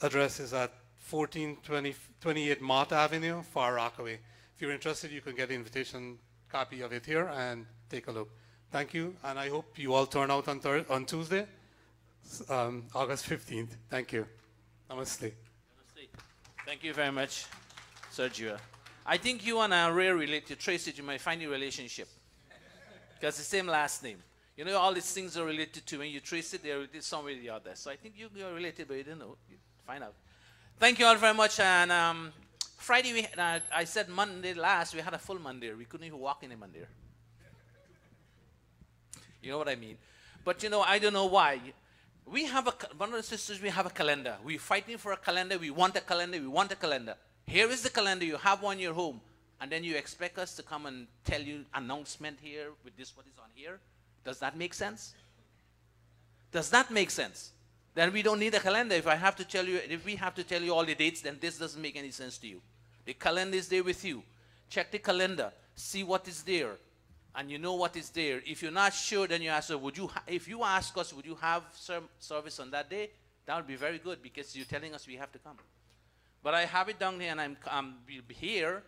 Speaker 7: address is at 1428 Mott Avenue, Far Rockaway. If you're interested, you can get an invitation copy of it here and take a look. Thank you, and I hope you all turn out on Tuesday, August 15th. Thank you. Namaste.
Speaker 2: Namaste. Thank you very much, Sergio. I think you and Ray related. Trace it, you might find your relationship. Because the same last name. You know, all these things are related to when you trace it, they're related some way or the other. So I think you're related, but you don't know. You find out. Thank you all very much. And Friday, I said Monday last, we had a full Monday. We couldn't even walk in a Monday. You know what I mean? But you know, I don't know why. We have brothers and sisters, we have a calendar. We're fighting for a calendar. We want a calendar. We want a calendar. Here is the calendar. You have one in your home. And then you expect us to come and tell you announcement here with this, what is on here. Does that make sense? Does that make sense? Then we don't need a calendar. If I have to tell you, if we have to tell you all the dates, then this doesn't make any sense to you. The calendar is there with you. Check the calendar. See what is there. And you know what is there. If you're not sure, then you ask, would you if you ask us, would you have service on that day? That would be very good because you're telling us we have to come. But I have it down here, and we'll be here,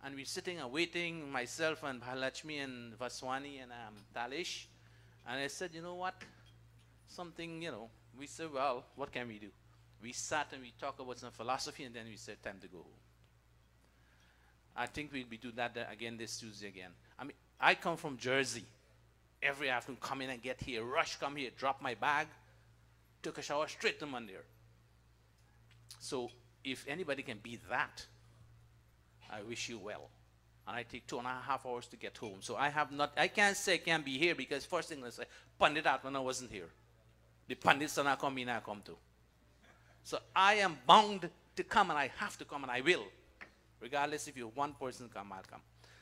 Speaker 2: and we're sitting and waiting, myself and Bhalachmi and Vaswani and Talish. And I said, you know what? Something, you know, we said, well, what can we do? We sat and we talked about some philosophy, and then we said, time to go home. I think we'll be doing that again this Tuesday again. I mean, I come from Jersey. Every afternoon, come in and get here, rush, come here, drop my bag, took a shower, straight to Mandir. So if anybody can beat that, I wish you well. And I take 2.5 hours to get home. So I can't say I can't be here because first thing I say, Pandit out when I wasn't here. The Pandits are not coming, I come too. So I am bound to come, and I have to come, and I will. Regardless if you're one person come, I'll come.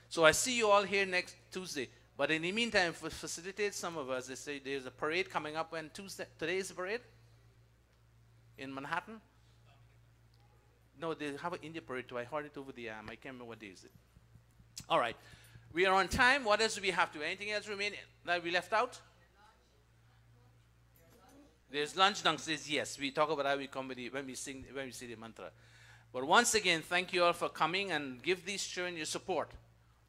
Speaker 2: So I see you all here next Tuesday. But in the meantime, for facilitate some of us, they say there's a parade coming up on Tuesday. Today is the parade? In Manhattan? No, they have an India parade too. I heard it over the I can't remember what day is it. All right. We are on time. What else do we have to? Anything else remain that we left out? There's lunch downstairs. Yes, we talk about how we come when we say the mantra. But once again, thank you all for coming, and give these children your support.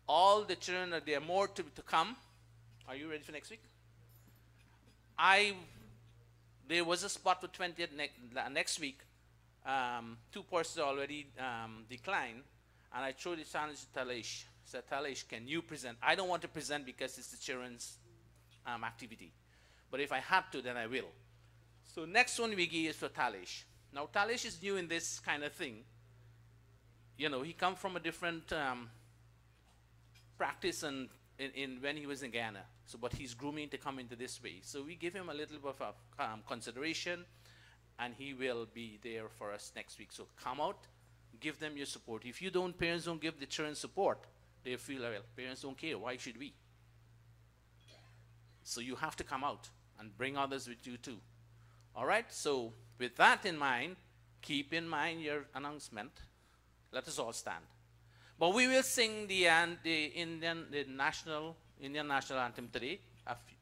Speaker 2: All the children, there are more to come. Are you ready for next week? There was a spot for 20th next week. 2 persons already declined, and I threw the challenge to Talish. I said, Talish, can you present? I don't want to present because it's the children's activity. But if I have to, then I will. So next one we give is for Talish. Now, Talish is new in this kind of thing. You know, he comes from a different practice when he was in Ghana. So, but he's grooming to come into this way. So we give him a little bit of consideration, and he will be there for us next week. So come out, give them your support. If you don't, parents don't give the children support, they feel, well, parents don't care. Why should we? So you have to come out and bring others with you too. All right? So with that in mind, keep in mind your announcement. Let us all stand. But we will sing the Indian national anthem today.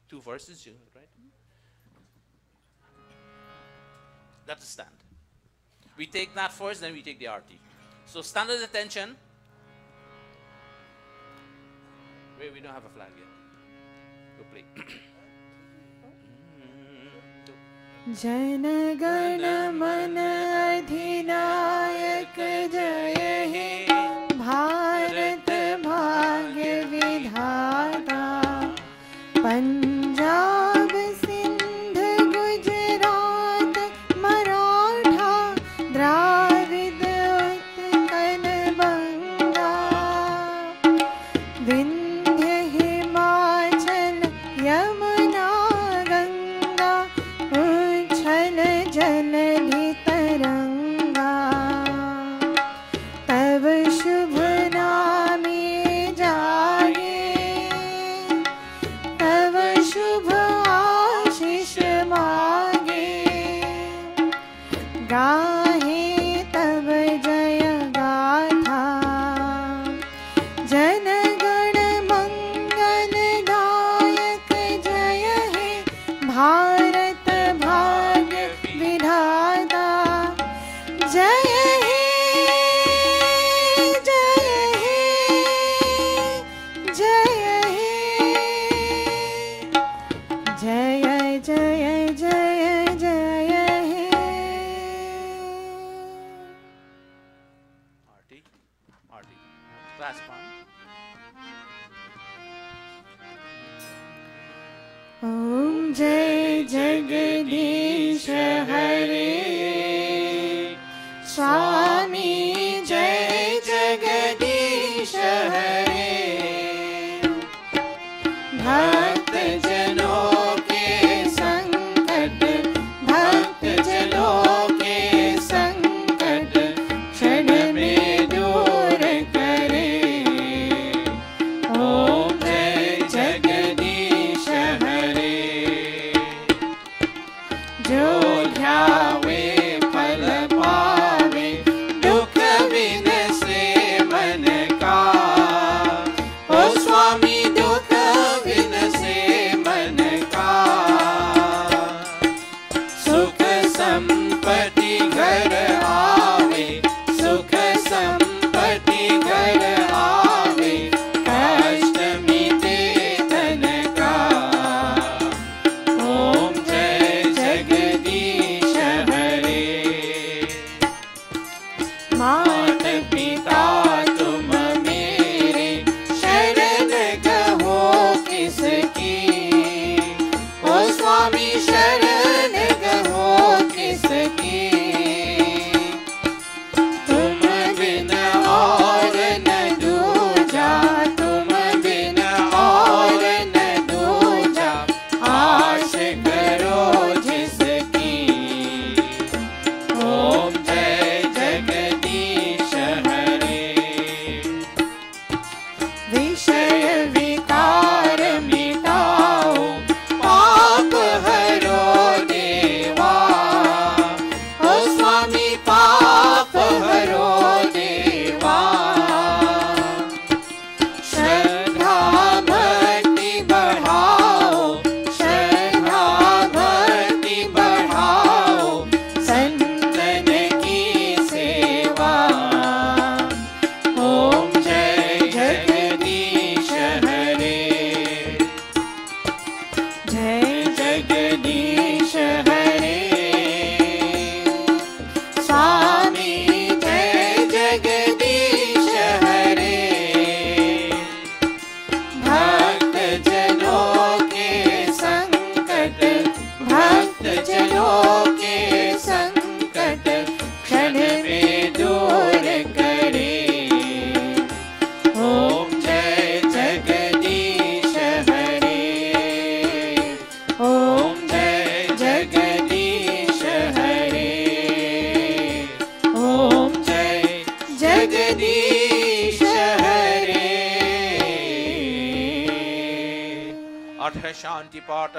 Speaker 2: 2 verses, right? Let us stand. We take that first, then we take the arti. So stand at attention. Wait, we don't have a flag yet. Go play.
Speaker 1: Jana Gana मन अधिनायक जय हे भारत भाग्य विधाता पंजाब सिंध गुजरात मराठा द्राविड उत्कल बंगा विंध्य हिमाचल यमुना गंगा उच्छल जलधि तरंगा तब शुभ नामे जागे तब शुभ आशीष मागे गाहे तब जय गाथा जन गण मंगल दायक जय हे भारत भाग्य विधाता जय हे जय हे जय हे जय जय जय जय हे
Speaker 2: Arti. Arti. Class one.
Speaker 1: ॐ जय जगदीश हरे स्वामी जय जगदीश हरे भक्त जनों के संकट भक्त जनों के संकट क्षण में दूर करे ओम जय जगदीश हरे जो ध्यावे फल पावे दुख विनसे मन का ओ स्वामी दुख विनसे मन का सुख संपत्ति घर आवे सुख संपत्ति घर आवे कष्ट मिटे धन का ओम जय जगदीश हरे मात पिता तुम मेरे शरण कहो किसकी ओ स्वामी शरण कहो किसकी तुम बिन और न दूजा तुम बिन और न दूजा आश करो जिसकी ओम जय जगदीश हरे विषय विकार मिटाओ पाप हरो देवा ओ स्वामी पाप हरो देवा श्रद्धा भक्ति बढ़ाओ श्रद्धा भक्ति बढ़ाओ संतन की सेवा ओम जय जगदीश हरे जय जगदीश हरे स्वामी जय जगदीश हरे भक्त जनों के संकट भक्त जनों के संकट क्षण में दूर करे ओम जय जगदीश हरे ओम जय जगदीश हरे ओम जय जगदीश हरे
Speaker 2: अथ शांति पाठ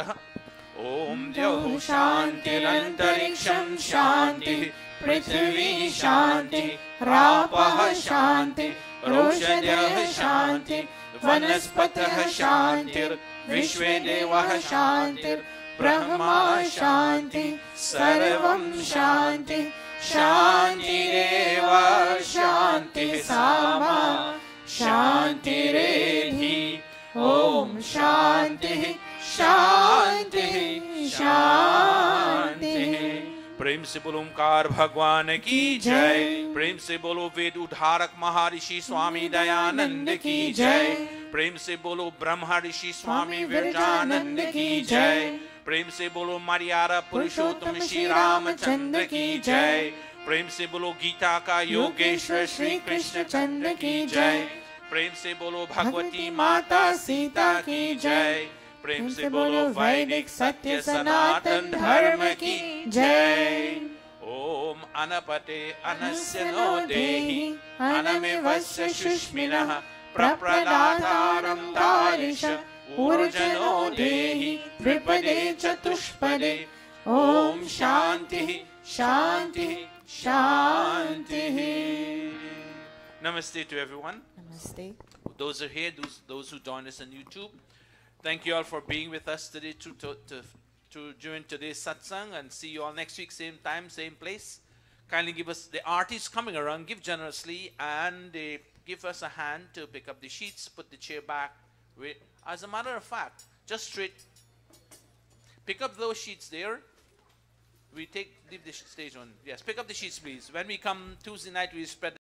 Speaker 2: ओम द्यौः शान्तिरन्तरिक्षं शान्तिः पृथिवी शान्तिः रापः शान्तिः रोषधयः शान्तिः वनस्पतयः शान्तिर्विश्वे देवाः शान्तिर्ब्रह्मा शान्तिः सर्वं शान्तिः शान्तिरेव शान्तिः सामा शान्तिरेधि ओम शांति शांति शांति प्रेम से बोलो ओमकार भगवान की जय। प्रेम से बोलो वेद उद्धारक महर्षि स्वामी दयानंद की जय। प्रेम से बोलो ब्रह्मर्षि स्वामी विवेकानंद की जय। प्रेम से बोलो मर्यादा पुरुषोत्तम श्री रामचंद्र की जय। प्रेम से बोलो गीता का योगेश्वर श्री कृष्ण चंद्र की जय। प्रेम से बोलो भगवती माता सीता की जय। प्रेम से बोलो वैदिक सत्य सनातन धर्म की जय। ओम अनपते अनस्य नो देहि अनमेवस्य सुष्मिनः प्रप्रदातारं तारिष ऊर्जनो देहि त्रिपदे चतुष्पदे। ओम शांति शांति शांति। Namaste to everyone.
Speaker 1: Namaste.
Speaker 2: Those are here, those who join us on YouTube. Thank you all for being with us today to join today's satsang, and see you all next week, same time, same place. Kindly give us, the artists coming around, give generously and give us a hand to pick up the sheets, put the chair back. As a matter of fact, just straight, pick up those sheets there. Leave the stage on. Yes, pick up the sheets please. When we come Tuesday night, we spread